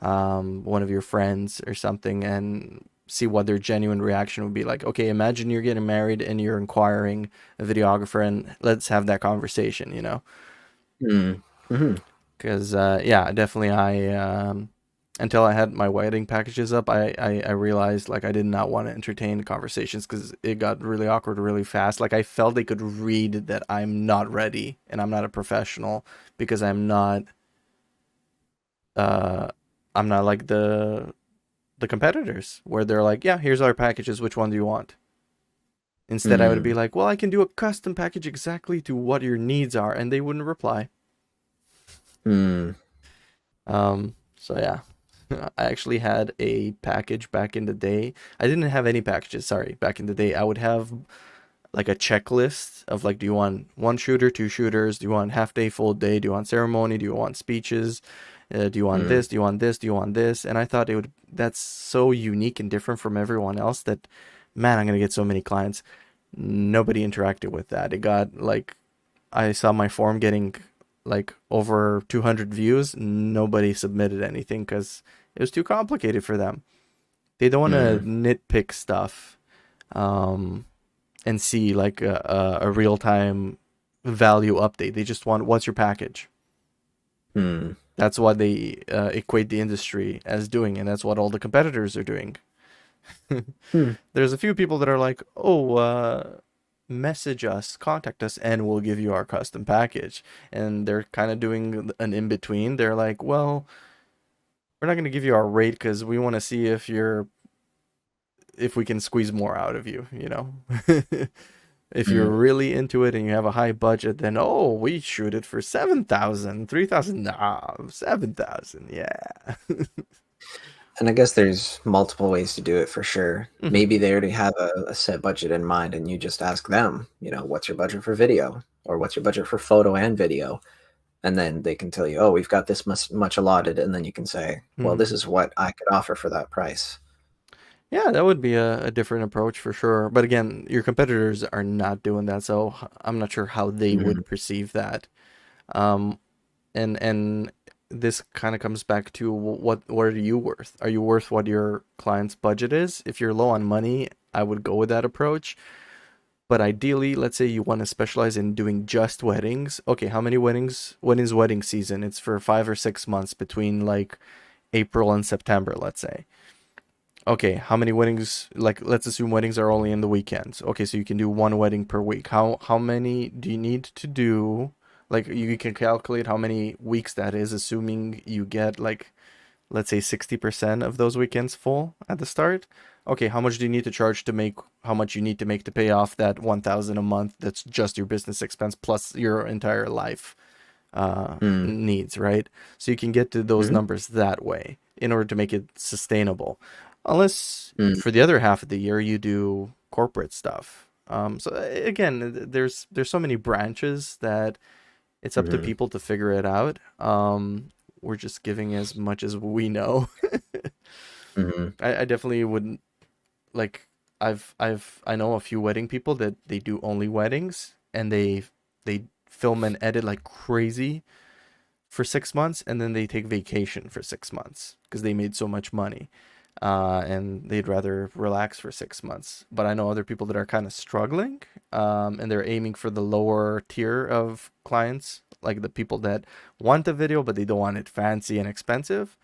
one of your friends or something, and see what their genuine reaction would be like. Okay, imagine you're getting married and you're inquiring a videographer, and let's have that conversation, you know? Hmm. Hmm. Because yeah, definitely until I had my wedding packages up, I realized like I did not want to entertain conversations because it got really awkward really fast. Like I felt they could read that I'm not ready and I'm not a professional because uh I'm not like the competitors where they're like, yeah, here's our packages, which one do you want? Instead, I would be Hmm. like, well, I can do a custom package exactly to what your needs are, and they wouldn't reply. Hmm. So yeah, I actually had a package back in the day. I didn't have any packages, sorry. Back in the day, I would have like a checklist of like, do you want one shooter, two shooters? Do you want half day, full day? Do you want ceremony? Do you want speeches? Do you want Hmm. this? Do you want this? Do you want this? And I thought that's so unique and different from everyone else that, man, I'm gonna get so many clients. Nobody interacted with that. It got like, I saw my form getting like over 200 views. Nobody submitted anything because it was too complicated for them. They don't want to Hmm. nitpick stuff um, and see like a real time value update. They just want, what's your package? Hmm. That's what they equate the industry as doing, and that's what all the competitors are doing. Hmm. There's a few people that are like, oh, message us, contact us, and we'll give you our custom package. And they're kind of doing an in between. They're like, well, we're not going to give you our rate because we want to see if we can squeeze more out of you, you know? If you're Hmm. really into it and you have a high budget, then oh, we shoot it for 7,000, 3,000, nah, 7,000, yeah. And I guess there's multiple ways to do it for sure. Hmm. Maybe they already have a set budget in mind, and you just ask them, what's your budget for video, or what's your budget for photo and video, and then they can tell you, oh, we've got this much allotted, and then you can say, well, this Hmm. is what I could offer for that price. Yeah, that would be a different approach for sure. But again, your competitors are not doing that, so I'm not sure how they Hmm. would perceive that. Um, and this kind of comes back to what are you worth? Are you worth what your client's budget is? If you're low on money, I would go with that approach. But ideally, let's say you want to specialize in doing just weddings. Okay, how many weddings? When is wedding season? It's for 5 or 6 months between like April and September, let's say. Okay, how many weddings? Like, let's assume weddings are only in the weekends. Okay, so you can do one wedding per week. How many do you need to do? Like, you can calculate how many weeks that is, assuming you get like, let's say 60% of those weekends full at the start. Okay, how much do you need to charge to make? How much you need to make to pay off that 1,000 a month? That's just your business expense plus your entire life Hmm. needs, right? So you can get to those Hmm. numbers that way in order to make it sustainable. Unless Hmm. for the other half of the year you do corporate stuff. So again, there's so many branches that it's up to Hmm. people to figure it out. We're just giving as much as we know. Hmm. I definitely wouldn't like. I know a few wedding people that they do only weddings and they film and edit like crazy for 6 months and then they take vacation for 6 months because they made so much money. and they'd rather relax for 6 months. But I know other people that are kind of struggling, and they're aiming for the lower tier of clients, like the people that want a video but they don't want it fancy and expensive.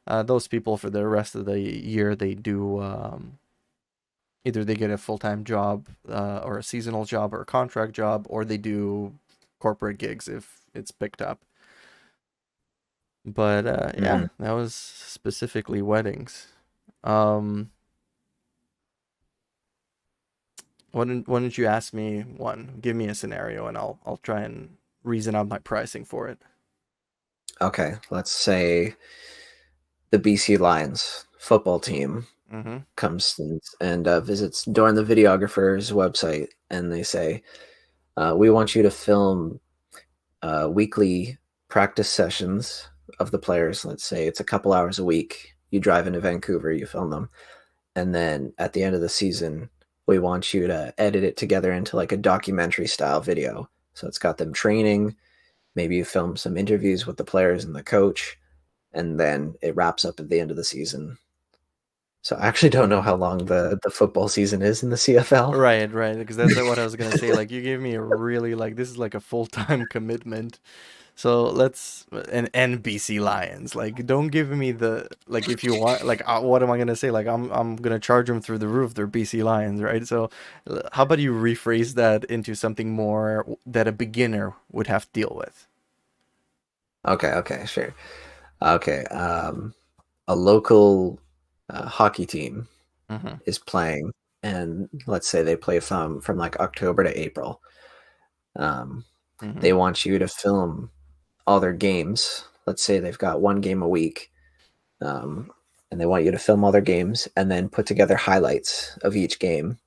Those people, for the rest of the year, they do either they get a full-time job, or a seasonal job or a contract job, or they do corporate gigs if it's picked up. But yeah, Mhm. that was specifically weddings. Um, why don't you ask me one? Give me a scenario, and I'll try and reason out my pricing for it. Okay, let's say the BC Lions football team Mm-hmm. comes and visits Dorin the videographer's website, and they say, "We want you to film weekly practice sessions of the players. Let's say it's a couple hours a week. You drive into Vancouver, you film them, and then at the end of the season, we want you to edit it together into like a documentary style video. So it's got them training. Maybe you film some interviews with the players and the coach, and then it wraps up at the end of the season. So I actually don't know Mm-hmm. how long the football season is in the CFL. Right, right. Because that's what I was gonna say. Like, you gave me a really, like, this is like a full-time commitment. So let's an NBC Lions. Like, don't give me the, like, if you want, like, what am I gonna say? Like, I'm gonna charge them through the roof. They're BC Lions, right? So how about you rephrase that into something more that a beginner would have to deal with? Okay, okay, sure. Okay, a local hockey team Mm-hmm. is playing, and let's say they play from like October to April. Um, Mm-hmm. they want you to film all their games. Let's say they've got one game a week, um, and they want you to film all their games and then put together highlights of each game.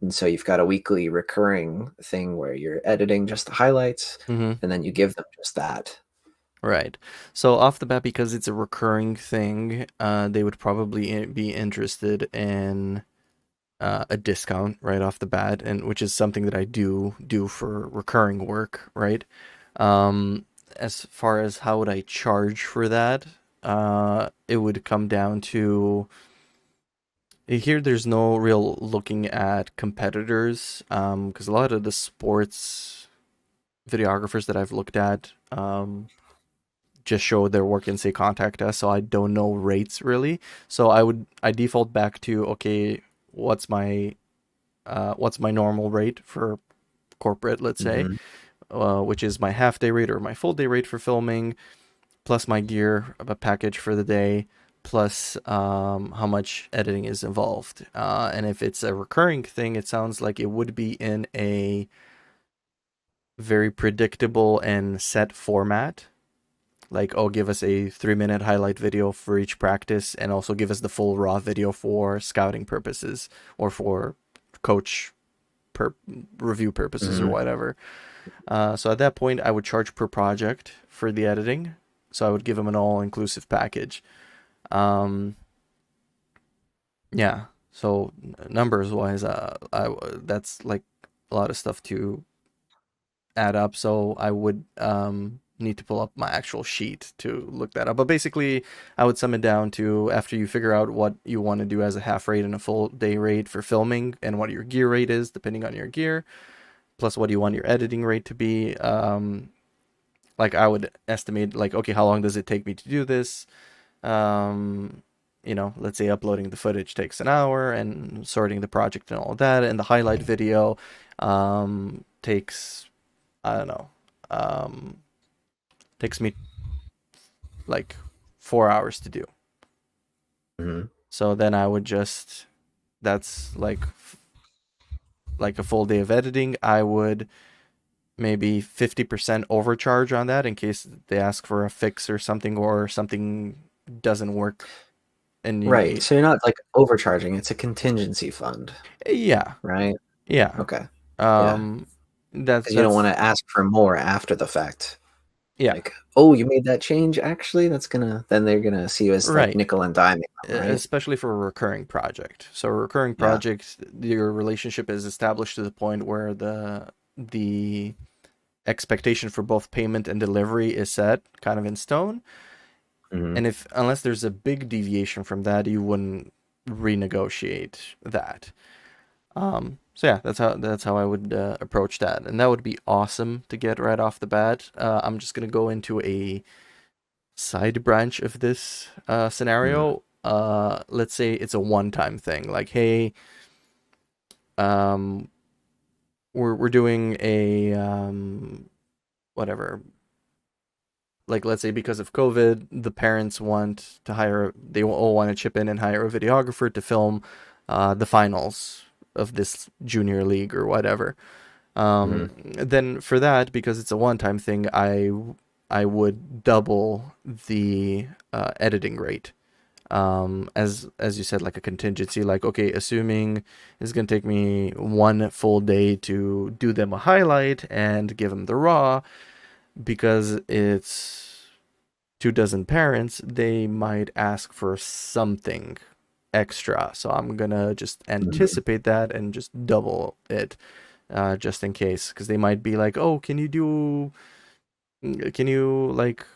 And so you've got a weekly recurring thing where you're editing just the highlights, Mm-hmm. and then you give them just that. Right. So off the bat, because it's a recurring thing, they would probably be interested in a discount right off the bat, and which is something that I do for recurring work, right? Um, as far as how would I charge for that, it would come down to here. There's no real looking at competitors, because a lot of the sports videographers that I've looked at, just show their work and say contact us. So I don't know rates really. So I default back to, okay, what's my what's my normal rate for corporate, let's say, Mm-hmm. which is my half day rate or my full day rate for filming, plus my gear, a package for the day, plus how much editing is involved. And if it's a recurring thing, it sounds like it would be in a very predictable and set format. Like, oh, give us a 3 minute highlight video for each practice, and also give us the full raw video for scouting purposes or for coach per review purposes or Mm-hmm. whatever. So at that point, I would charge per project for the editing. So I would give them an all-inclusive package. Um, yeah. So numbers wise, that's like a lot of stuff to add up. So I would need to pull up my actual sheet to look that up. But basically, I would sum it down to, after you figure out what you want to do as a half rate and a full day rate for filming, and what your gear rate is, depending on your gear, plus what you want your editing rate to be. Like, I would estimate, like, okay, how long does it take me to do this? Um, let's say uploading the footage takes an hour, and sorting the project and all of that, and the highlight video takes, I don't know, um, takes me like 4 hours to do. Mm-hmm. So then I would just, that's like a full day of editing. I would maybe 50% overcharge on that in case they ask for a fix or something, or something doesn't work, and Right. So you're not like overcharging. It's a contingency fund, yeah, right? yeah. Okay. Yeah. Um, that's Because you don't want that's to ask for more after the fact. yeah, Like, oh, you made that change. Actually, then they're gonna see you as like right. nickel and diming them, right? Especially for a recurring project. So a recurring Yeah. project, your relationship is established to the point where the expectation for both payment and delivery is set kind of in stone. Hmm. And if unless there's a big deviation from that, you wouldn't renegotiate that. So yeah, that's how I would approach that, and that would be awesome to get right off the bat. I'm just gonna go into a side branch of this Hmm. scenario. Let's say it's a one-time thing, like hey, um, we're doing a whatever. Like let's say because of COVID, the parents want to hire, they all want to chip in and hire a videographer to film the finals of this junior league or whatever. Hmm. Then for that, because it's a one-time thing, I would double the editing rate. As you said, like a contingency, like okay, assuming it's gonna take me one full day to do them a highlight and give them the raw, because it's 2 dozen parents, they might ask for something extra. So I'm gonna just Hmm. anticipate that and just double it, just in case, because they might be like, "Oh, can you like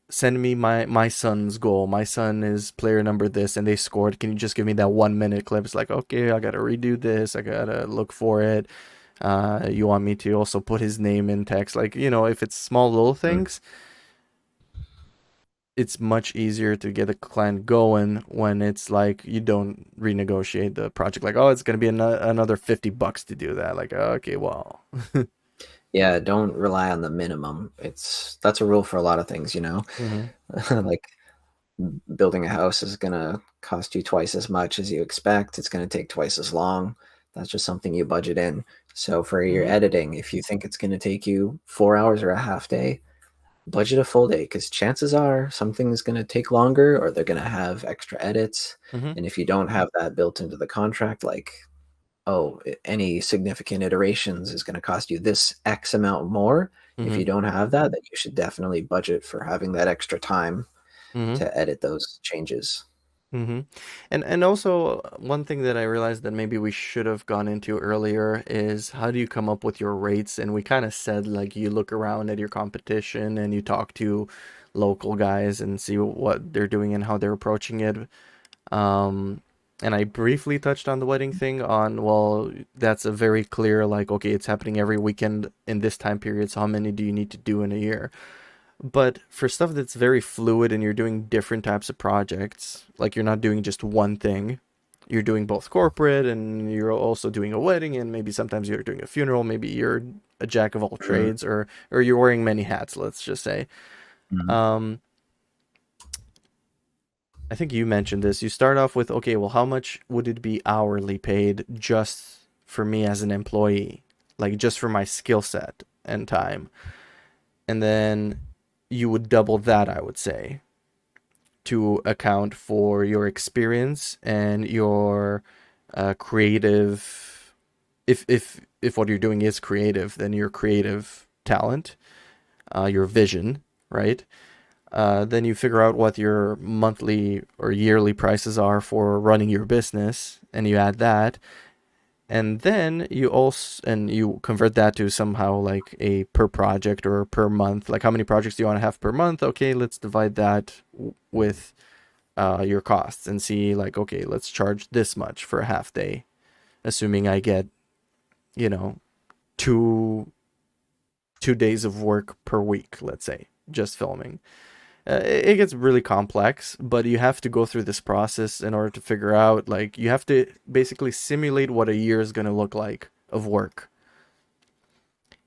send me my son's goal? My son is player number this, and they scored. Can you just give me that 1 minute clip?" It's like, okay, I gotta redo this. I gotta look for it. You want me to also put his name in text? Like, if it's small little things, it's much easier to get a client going when it's like you don't renegotiate the project. Like, oh, it's gonna be another $50 to do that. Like, okay, well. Yeah, don't rely on the minimum. That's a rule for a lot of things, you know. Mhm. Like building a house is gonna cost you twice as much as you expect. It's gonna take twice as long. That's just something you budget in. So for your Mhm. editing, if you think it's gonna take you 4 hours or a half day, budget a full day because chances are something's gonna take longer or they're gonna have extra edits. Mhm. And if you don't have that built into the contract, like oh, any significant iterations is going to cost you this X amount more. If you Mhm. don't have that, then you should definitely budget for having that extra time Mhm. to edit those changes. Mm-hmm. And also one thing that I realized that maybe we should have gone into earlier is how do you come up with your rates? And we kind of said like you look around at your competition and you talk to local guys and see what they're doing and how they're approaching it. Um, and I briefly touched on the wedding thing on, well, that's a very clear like, okay, it's happening every weekend in this time period, so how many do you need to do in a year? But for stuff that's very fluid and you're doing different types of projects, like you're not doing just one thing, you're doing both corporate and you're also doing a wedding and maybe sometimes you're doing a funeral, maybe you're a jack of all Mhm. trades or you're wearing many hats, let's just say. Mhm. Um, I think you mentioned this. You start off with, okay, well, how much would it be hourly paid just for me as an employee? Like just for my skill set and time. And then you would double that, I would say, to account for your experience and your creative. If what you're doing is creative, then your creative talent, your vision, right? Then you figure out what your monthly or yearly prices are for running your business, and you add that, and then you convert that to somehow like a per project or per month. Like how many projects do you want to have per month? Okay, let's divide that with your costs and see like okay, let's charge this much for a half day, assuming I get you know two 2 days of work per week, let's say, just filming. It gets really complex, but you have to go through this process in order to figure out like you have to basically simulate what a year is going to look like of work.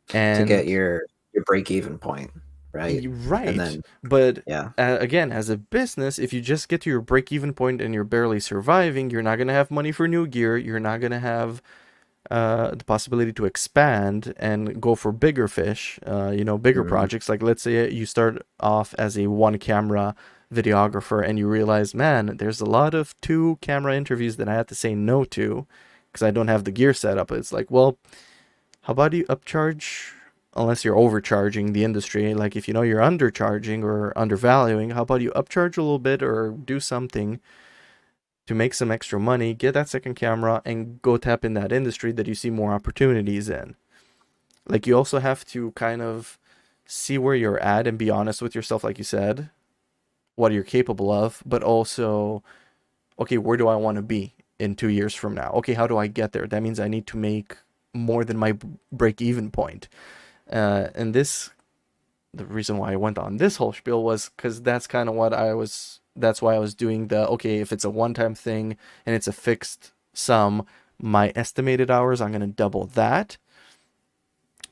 To get And your break even point, right? And right, then but yeah. again, as a business, if you just get to your break even point and you're barely surviving, you're not going to have money for new gear. You're not going to have the possibility to expand and go for bigger fish, bigger Mhm. projects. Like, let's say you start off as a one camera videographer and you realize, man, there's a lot of 2 camera interviews that I have to say no to because I don't have the gear set up. It's like, well, how about you upcharge? Unless you're overcharging the industry, like if you know you're undercharging or undervaluing, how about you upcharge a little bit or do something to make some extra money, get that second camera, and go tap in that industry that you see more opportunities in. Like you also have to kind of see where you're at and be honest with yourself, like you said, what you're capable of, but also, okay, where do I want to be in 2 years from now? Okay, how do I get there? That means I need to make more than my break even point. And this, the reason why I went on this whole spiel was because that's kind of what I was, that's why I was doing the, okay, if it's a one time thing and it's a fixed sum, my estimated hours, I'm going to double that,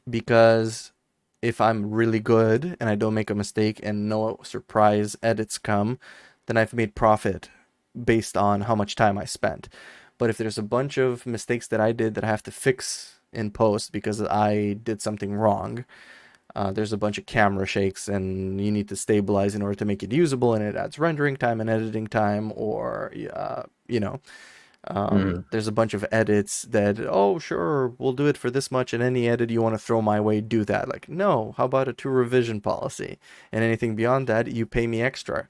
because if I'm really good and I don't make a mistake and no surprise edits come, then I've made profit based on how much time I spent. But if there's a bunch of mistakes that I did that I have to fix in post because I did something wrong, there's a bunch of camera shakes and you need to stabilize in order to make it usable, and it adds rendering time and editing time, or Hmm. there's a bunch of edits that, oh, sure, we'll do it for this much, and any edit you want to throw my way, do that. Like, no, how about a two revision policy? And anything beyond that, you pay me extra.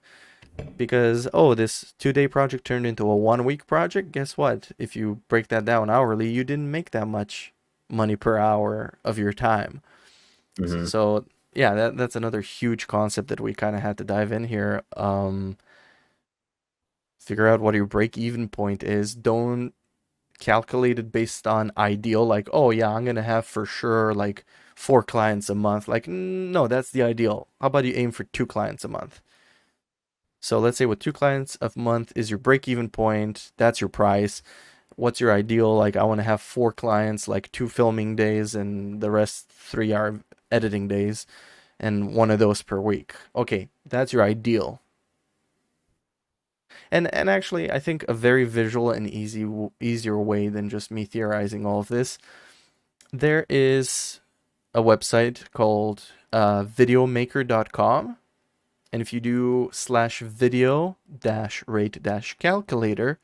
Because, oh, this 2 day project turned into a 1 week project. Guess what? If you break that down hourly, you didn't make that much money per hour of your time. Hmm. So, yeah, that's another huge concept that we kind of had to dive in here. Figure out what your break even point is. Don't calculated based on ideal, like, oh yeah, I'm gonna have for sure like 4 clients a month. Like, no, that's the ideal. How about you aim for 2 clients a month? So let's say with 2 clients a month is your break even point, that's your price. What's your ideal? Like, I want to have 4 clients, like 2 filming days and the rest 3 are editing days, and one of those per week. Okay, that's your ideal. And actually, I think a very visual and easier way than just me theorizing all of this, there is a website called videomaker.com. And if you do /video dash rate dash calculator,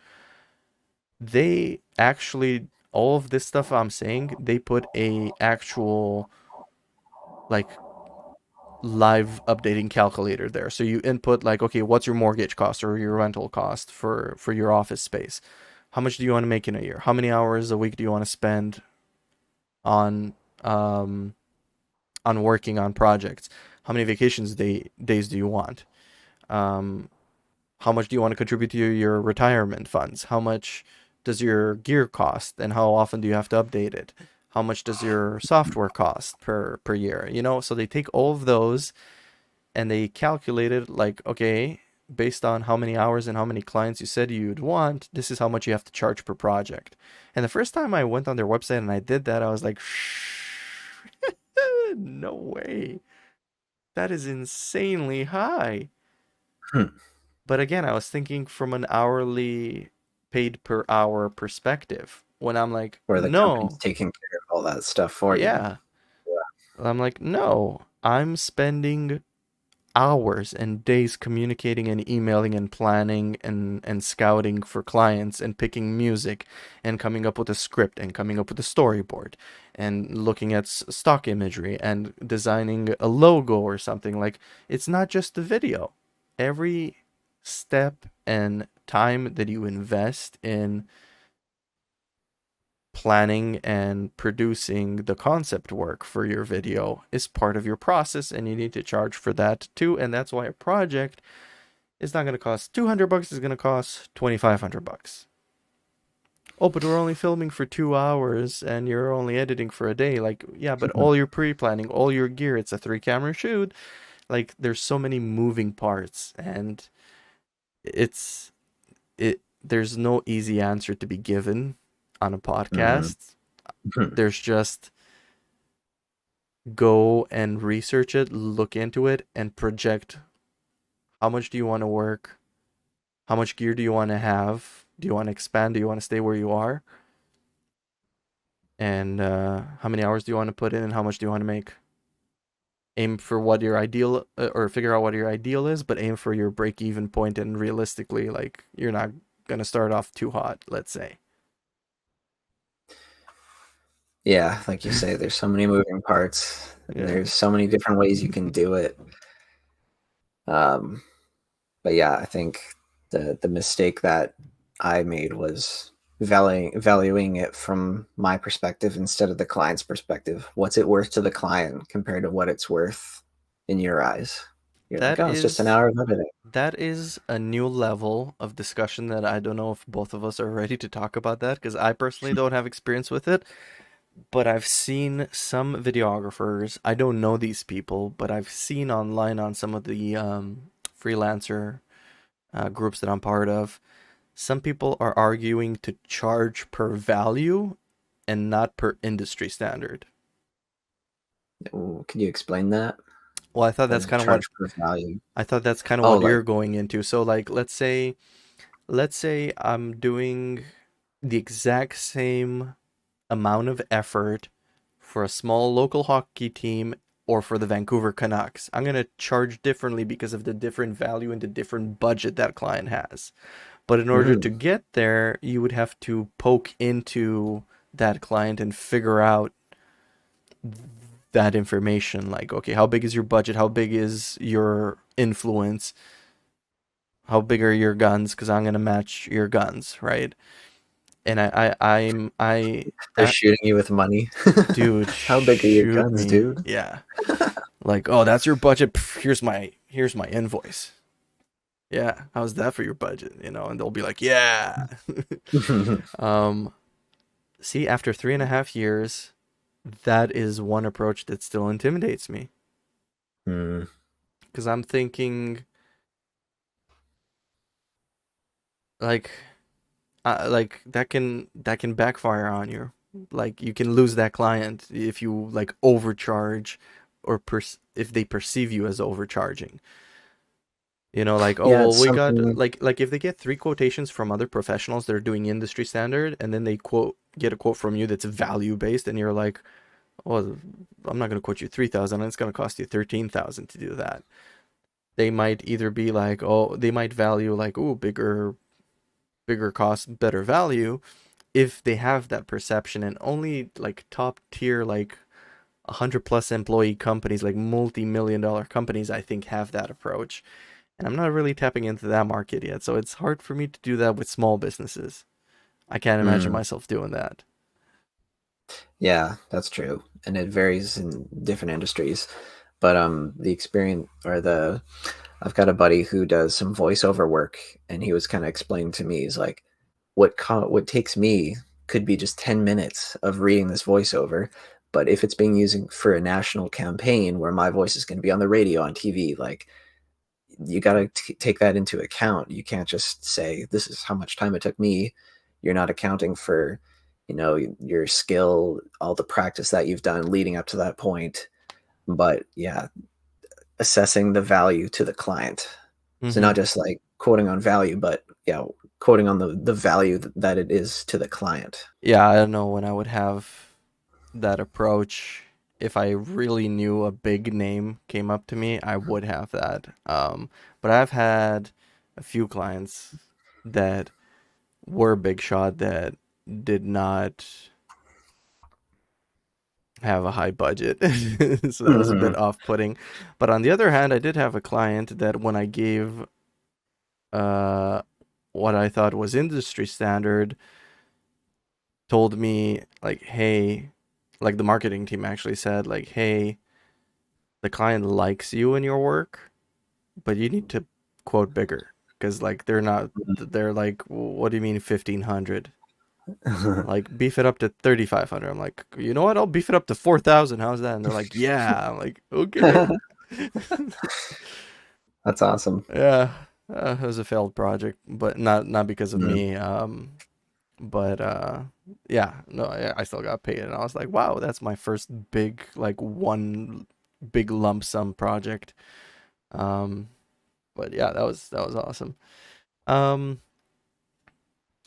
they actually, all of this stuff I'm saying, they put a actual like live updating calculator there. So you input like, okay, what's your mortgage cost or your rental cost for your office space? How much do you want to make in a year? How many hours a week do you want to spend on um on working on projects? How many days do you want? Um, how much do you want to contribute to your retirement funds? How much does your gear cost, and how often do you have to update it? How much does your software cost per year? So they take all of those and they calculate it like, okay, based on how many hours and how many clients you said you'd want, this is how much you have to charge per project. And the first time I went on their website and I did that, I was like, no way. That is insanely high. But again, I was thinking from an hourly paid per hour perspective. When I'm like, Where the company's no, taking care of all that stuff for you. yeah. I'm like, no, I'm spending hours and days communicating and emailing and planning and scouting for clients and picking music and coming up with a script and coming up with a storyboard and looking at stock imagery and designing a logo or something. Like, it's not just the video. Every step and time that you invest in planning and producing the concept work for your video is part of your process, and you need to charge for that too. And that's why a project is not going to cost $200, it's going to cost $2,500. Oh, but we're only filming for 2 hours and you're only editing for a day. Like, yeah, but all your pre-planning, all your gear, it's a 3 camera shoot. Like, there's so many moving parts, and it's there's no easy answer to be given on a Hmm. podcast. There's just go and research it, look into it, and project how much do you want to work? How much gear do you want to have? Do you want to expand? Do you want to stay where you are? And how many hours do you want to put in, and how much do you want to make? Aim for what your ideal, or figure out what your ideal is, but aim for your break even point, and realistically, like, you're not going to start off too hot, let's say. Yeah, like you say, there's so many moving parts, and Yeah. there's so many different ways you can do it. Um, but yeah, I think the mistake that I made was valuing it from my perspective instead of the client's perspective. What's it worth to the client compared to what it's worth in your eyes? You're like, That oh, it's just an is hour of editing. that is a new level of discussion that I don't know if both of us are ready to talk about that because I personally don't have experience with it, but I've seen some videographers. I don't know these people, but I've seen online on some of the freelancer groups that I'm part of. Some people are arguing to charge per value and not per industry standard. Ooh, can you explain that? Well, The charge per value. I thought that's kind of Oh, what like, you're going into. So like let's say I'm doing the exact same amount of effort for a small local hockey team or for the Vancouver Canucks. I'm going to charge differently because of the different value and the different budget that client has. But in order to mhm. get there, you would have to poke into that client and figure out that information. Like, okay, how big is your budget? How big is your influence? How big are your guns? Because I'm gonna match your guns, right? And They're I shooting you with money. dude, How big are your shoot guns, me, dude? yeah. Like, oh, that's your budget. Pff, here's my invoice. Yeah, how's that for your budget? And they'll be like, yeah. um, See, after 3.5 years, that is one approach that still intimidates me Hmm. because I'm thinking like that can backfire on you. Like you can lose that client if you like overcharge or if they perceive you as overcharging. Like, oh Yeah, well, it's we got something. like if they get three quotations from other professionals that are doing industry standard, and then they get a quote from you that's value based, and you're like, well, I'm not going to quote you 3,000. It's going to cost you 13,000 to do that. They might either be like, oh, they might value like, oh, bigger cost, better value, if they have that perception, and only like top tier like 100 plus employee companies, like multi-million dollar companies, I think have that approach. And I'm not really tapping into that market yet, so it's hard for me to do that with small businesses. I can't imagine Hmm. myself doing that. Yeah, that's true, and it varies in different industries. But the experience or the I've got a buddy who does some voiceover work, and he was kind of explaining to me, he's like, what takes me could be just 10 minutes of reading this voiceover, but if it's being used for a national campaign where my voice is going to be on the radio, on TV, like you got to take that into account. You can't just say this is how much time it took me. You're not accounting for, your skill, all the practice that you've done leading up to that point. But yeah, assessing the value to the client. So Mm-hmm. not just like quoting on value, but yeah, quoting on the value that it is to the client. Yeah, I don't know when I would have that approach. If I really knew a big name came up to me, I would have that. But I've had a few clients that were big shot that did not have a high budget. So that was a bit Hmm. off-putting. But on the other hand, I did have a client that when I gave uh what I thought was industry standard, told me like, hey, like the marketing team actually said like, hey, the client likes you and your work, but you need to quote bigger because like they're like, what do you mean 1,500? Like beef it up to 3,500. I'm like, you know what? I'll beef it up to 4,000. How's that? And they're like, yeah. I'm like, okay. That's awesome. Yeah, it was a failed project, but not because of Mm. me. But yeah, no, I still got paid, and I was like, wow, that's my first big like one big lump sum project. Um, but yeah, that was awesome. Um,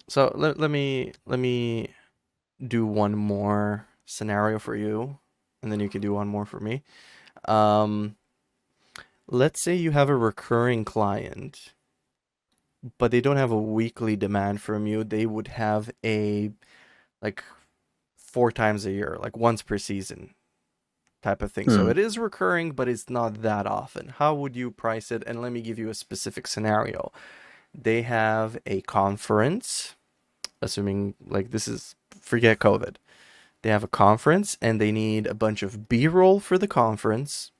so let me do one more scenario for you, and then you can do one more for me. Um, let's say you have a recurring client, but they don't have a weekly demand from you. They would have a like 4 times a year, like once per season type of thing. So Hmm. it is recurring, but it's not that often. How would you price it? And let me give you a specific scenario. They have a conference, assuming like this is forget COVID. They have a conference and they need a bunch of B roll for the conference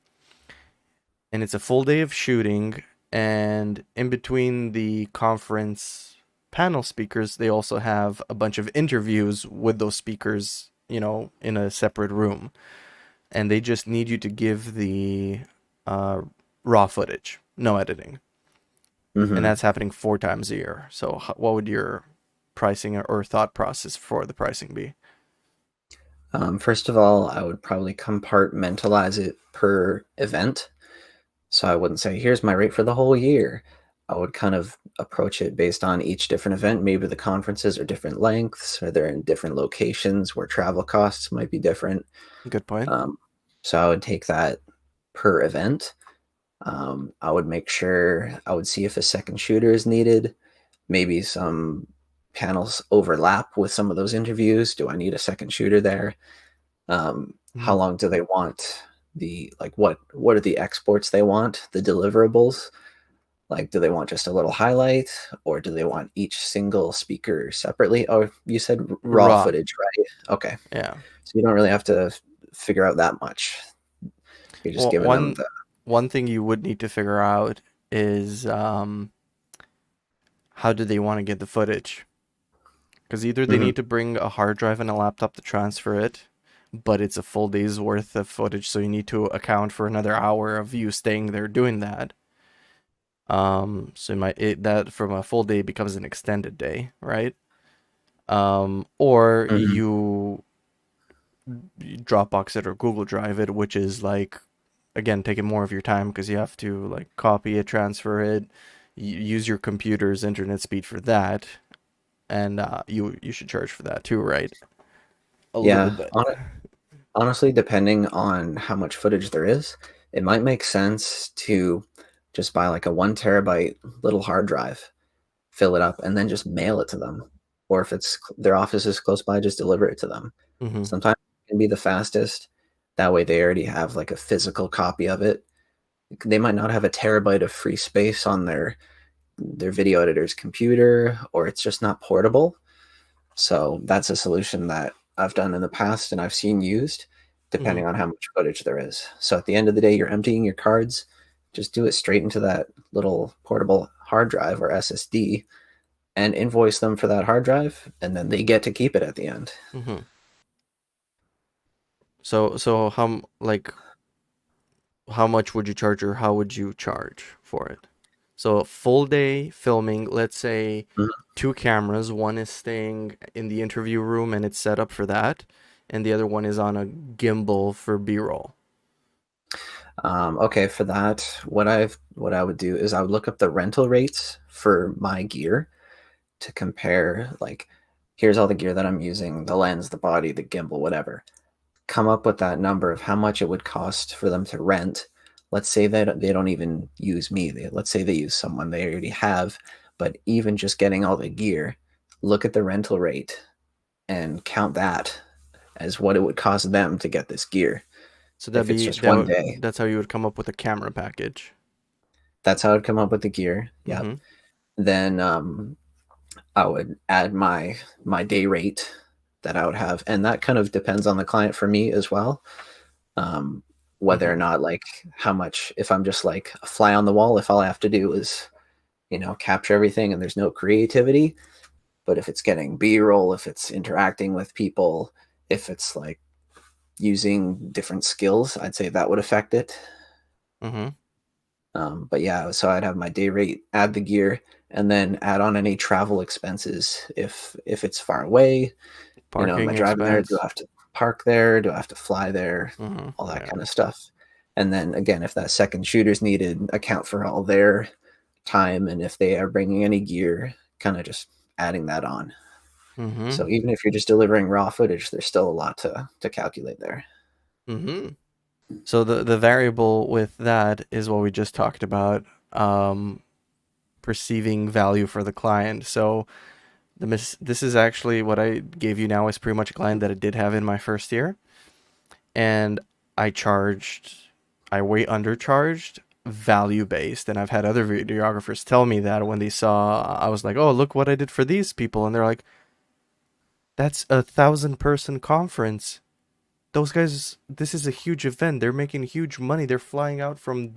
and it's a full day of shooting. And in between the conference panel speakers, they also have a bunch of interviews with those speakers, in a separate room. And they just need you to give the uh, raw footage, no editing. And Hmm. that's happening 4 times a year. So, what would your pricing or thought process for the pricing be? First of all, I would probably compartmentalize it per event. So I wouldn't say, here's my rate for the whole year. I would kind of approach it based on each different event. Maybe the conferences are different lengths, or they're in different locations where travel costs might be different. Good point. Um, so I would take that per event. I would make sure I would see if a second shooter is needed. Maybe some panels overlap with some of those interviews. Do I need a second shooter there? How Mhm. long do they want the like what are the exports they want, the deliverables? Like, do they want just a little highlight, or do they want each single speaker separately? Oh, you said raw Raw. footage, right? Okay. Yeah. So you don't really have to figure out that much. You're just Well, giving them one the. one thing you would need to figure out is how do they want to get the footage? Because either they Mhm. need to bring a hard drive and a laptop to transfer it, but it's a full day's worth of footage, so you need to account for another hour of you staying there doing that. So that from a full day becomes an extended day, right? Or Mhm. you Dropbox it or Google Drive it, which is like again taking more of your time because you have to like copy it, transfer it, use your computer's internet speed for that, and you should charge for that too, right? A little Yeah, bit. honestly, depending on how much footage there is, it might make sense to just buy like a 1 terabyte little hard drive, fill it up, and then just mail it to them. Or if it's their office is close by, just deliver it to them. Mm-hmm. Sometimes it can be the fastest. That way they already have like a physical copy of it. They might not have a terabyte of free space on their video editor's computer, or it's just not portable. So that's a solution that I've done in the past and I've seen used Mm-hmm. depending on how much footage there is. So at the end of the day, you're emptying your cards, just do it straight into that little portable hard drive or SSD and invoice them for that hard drive, and then they get to keep it at the end. Mm-hmm. So how much would you charge or how would you charge for it? So a full day filming, let's say Mhm. two cameras, one is staying in the interview room and it's set up for that, and the other one is on a gimbal for B-roll. Okay, for that, what I would do is I would look up the rental rates for my gear to compare. Like, here's all the gear that I'm using: the lens, the body, the gimbal, whatever. Come up with that number of how much it would cost for them to rent. Let's say that they don't even use me. Let's say they use someone they already have, but even just getting all the gear, look at the rental rate and count that as what it would cost them to get this gear. So If it's just one day, that's how you would come up with a camera package. that's how I'd come up with the gear. Yep. Mm-hmm. Then I would add my day rate that I would have, and that kind of depends on the client for me as well. um, Whether or Mm-hmm. not like how much, if I'm just like a fly on the wall, if all I have to do is capture everything and there's no creativity. But if it's getting b-roll, if it's interacting with people, if it's like using different skills, I'd say that would affect it. Mm-hmm. But yeah, so I'd have my day rate, add the gear, and then add on any travel expenses if it's far away. Am I Parking driving there? Do expense. I have to park there? Do I have to fly there? Mm-hmm. All that Yeah. kind of stuff. And then again, if that second shooter's needed, account for all their time, and if they are bringing any gear, kind of just adding that on. Mm-hmm. So even if you're just delivering raw footage, there's still a lot to calculate there. Mm-hmm. So the variable with that is what we just talked about, perceiving value for the client. So this is actually what I gave you now is pretty much a client that I did have in my first year, and I charged, I way undercharged, value based, and I've had other videographers tell me that when they saw I was like, oh look what I did for these people, and they're like, that's 1,000 person conference. those guys, this is a huge event. They're making huge money. They're flying out from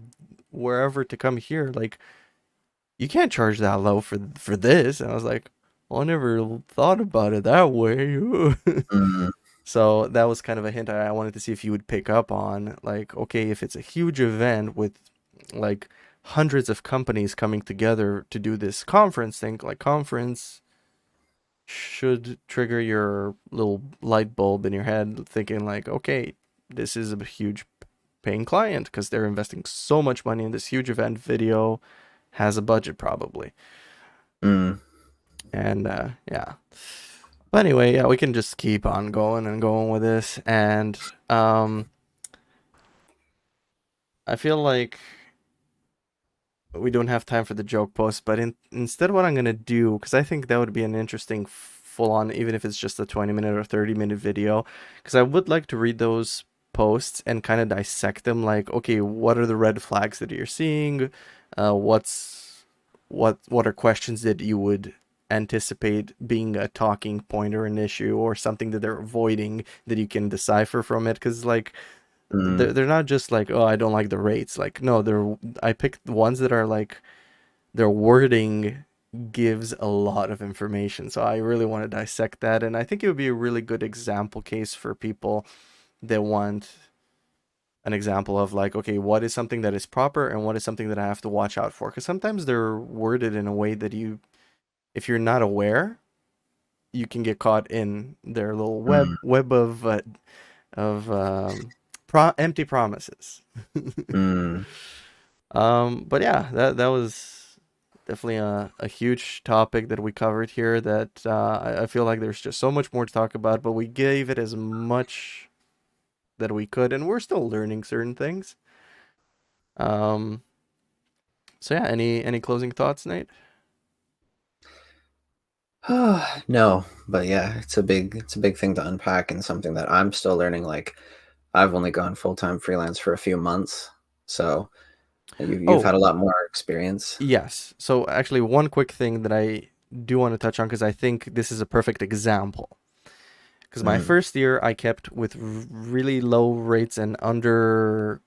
wherever to come here. Like, you can't charge that low for this. And I was like, well, I never thought about it that way. Mm, So that was kind of a hint I wanted to see if you would pick up on. Like, okay, if it's a huge event with like hundreds of companies coming together to do this conference thing, like conference should trigger your little light bulb in your head thinking like, okay, this is a huge paying client because they're investing so much money in this huge event. Video has a budget probably. mm. And yeah. But anyway, yeah, we can just keep on going and going with this. And I feel like we don't have time for the joke post, but instead, what I'm gonna do, because I think that would be an interesting full on, even if it's just a 20-minute or 30-minute video, because I would like to read those posts and kind of dissect them. Like, okay, what are the red flags that you're seeing? What are questions that you would anticipate being a talking point or an issue or something that they're avoiding that you can decipher from it? Because like Mm, they're not just like, oh, I don't like the rates. Like, no, I picked ones that are like their wording gives a lot of information. So I really want to dissect that, and I think it would be a really good example case for people that want an example of like, okay, what is something that is proper and what is something that I have to watch out for? Because sometimes they're worded in a way that if you're not aware, you can get caught in their little mm, web of empty promises. mm. But yeah, that was definitely a huge topic that we covered here that I feel like there's just so much more to talk about, but we gave it as much that we could, and we're still learning certain things. Um, so yeah, any closing thoughts, Nate? No, but yeah, it's a big thing to unpack and something that I'm still learning. Like, I've only gone full-time freelance for a few months, so you've Oh, had a lot more experience. yes. So actually, one quick thing that I do want to touch on because I think this is a perfect example. Because my Mm, first year, I kept with really low rates and undercut,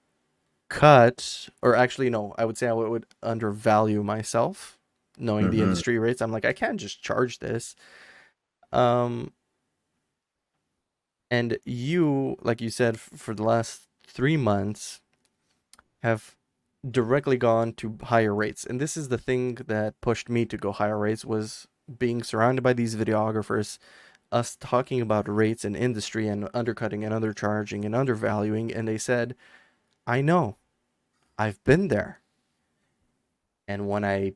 or actually, no, I would say I would undervalue myself, knowing the mm-hmm, industry rates. I'm like, I can't just charge this. Um, and you, like you said, for the last 3 months, have directly gone to higher rates. And this is the thing that pushed me to go higher rates was being surrounded by these videographers, us talking about rates in industry and undercutting and undercharging and undervaluing. And they said, I know, I've been there. And when I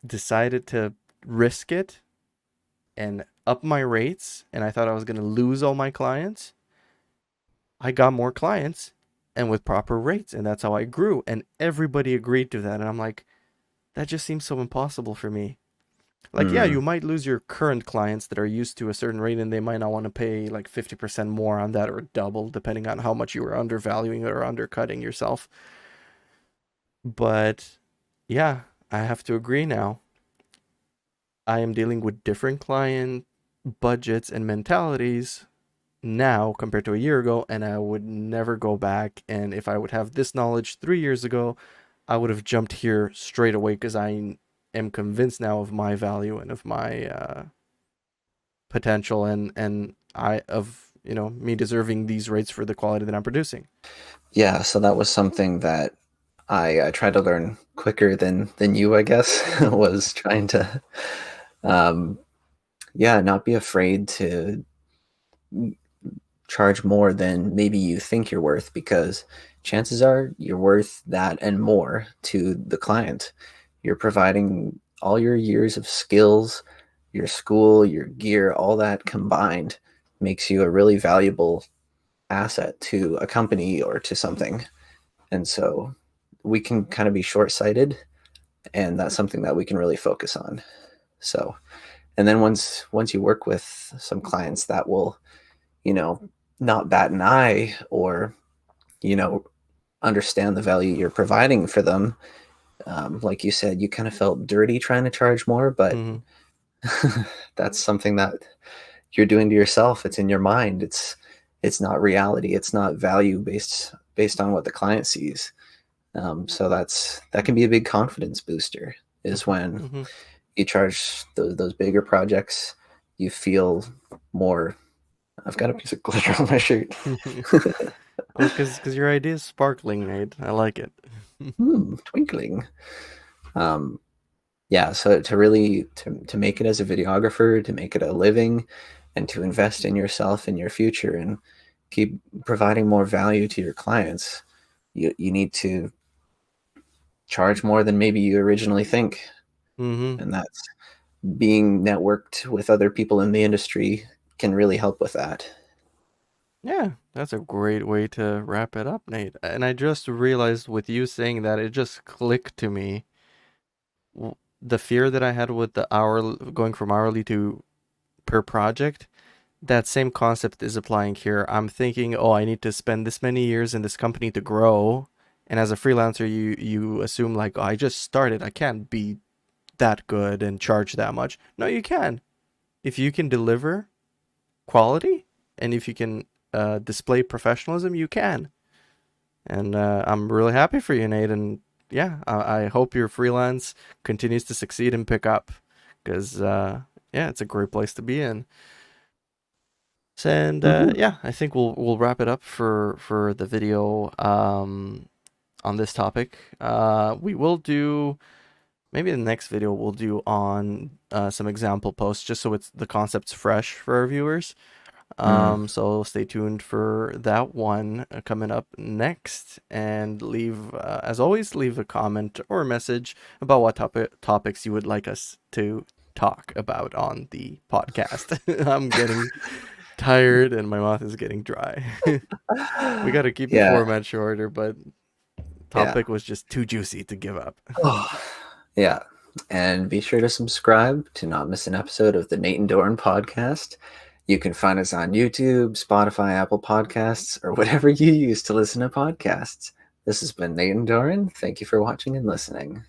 decided to risk it and up my rates, and I thought I was going to lose all my clients, I got more clients and with proper rates. And that's how I grew. And everybody agreed to that. And I'm like, that just seems so impossible for me. Like, yeah, mm, you might lose your current clients that are used to a certain rate and they might not want to pay like 50% more on that or double, depending on how much you were undervaluing or undercutting yourself. But yeah, I have to agree now. I am dealing with different client budgets and mentalities now compared to a year ago, and I would never go back. And if I would have this knowledge 3 years ago, I would have jumped here straight away because I am convinced now of my value and of my potential and I of me deserving these rates for the quality that I'm producing. yeah. So that was something that I tried to learn quicker than you, I guess, was trying to, um, yeah, not be afraid to charge more than maybe you think you're worth, because chances are you're worth that and more to the client. You're providing all your years of skills, your school, your gear, all that combined makes you a really valuable asset to a company or to something. And so we can kind of be short-sighted, and that's something that we can really focus on. So, and then once you work with some clients that will, you know, not bat an eye, or, you know, understand the value you're providing for them. Like you said, you kind of felt dirty trying to charge more, but Mm-hmm. that's something that you're doing to yourself. It's in your mind. it's not reality. It's not value based on what the client sees. So that can be a big confidence booster. Is when Mm-hmm. you charge those bigger projects, you feel more. I've got a piece of glitter on my shirt. Well, because your idea is sparkling, Nate. I like it. Twinkling. Um, yeah, so to really to make it as a videographer, to make it a living, and to invest in yourself and your future, and keep providing more value to your clients, you need to charge more than maybe you originally think, Mm-hmm. and that's being networked with other people in the industry can really help with that. Yeah, that's a great way to wrap it up, Nate. And I just realized with you saying that, it just clicked to me. The fear that I had with the hour going from hourly to per project, that same concept is applying here. I'm thinking, oh, I need to spend this many years in this company to grow. And as a freelancer, you assume like, oh, I just started. I can't be that good and charge that much. No, you can. If you can deliver quality and if you can display professionalism, you can. And I'm really happy for you, Nate. And yeah, I hope your freelance continues to succeed and pick up because yeah, it's a great place to be in. And Mhm. yeah, I think we'll wrap it up for the video on this topic. We will do maybe the next video we'll do on some example posts just so it's the concept's fresh for our viewers. Mm. So stay tuned for that one coming up next, and leave, as always, leave a comment or a message about what topics you would like us to talk about on the podcast. I'm getting tired and my mouth is getting dry. We got to keep the Yeah, format shorter, but yeah. topic was just too juicy to give up. Oh, yeah. And be sure to subscribe to not miss an episode of the Nate and Doran podcast. You can find us on YouTube, Spotify, Apple Podcasts, or whatever you use to listen to podcasts. This has been Nate and Doran. Thank you for watching and listening.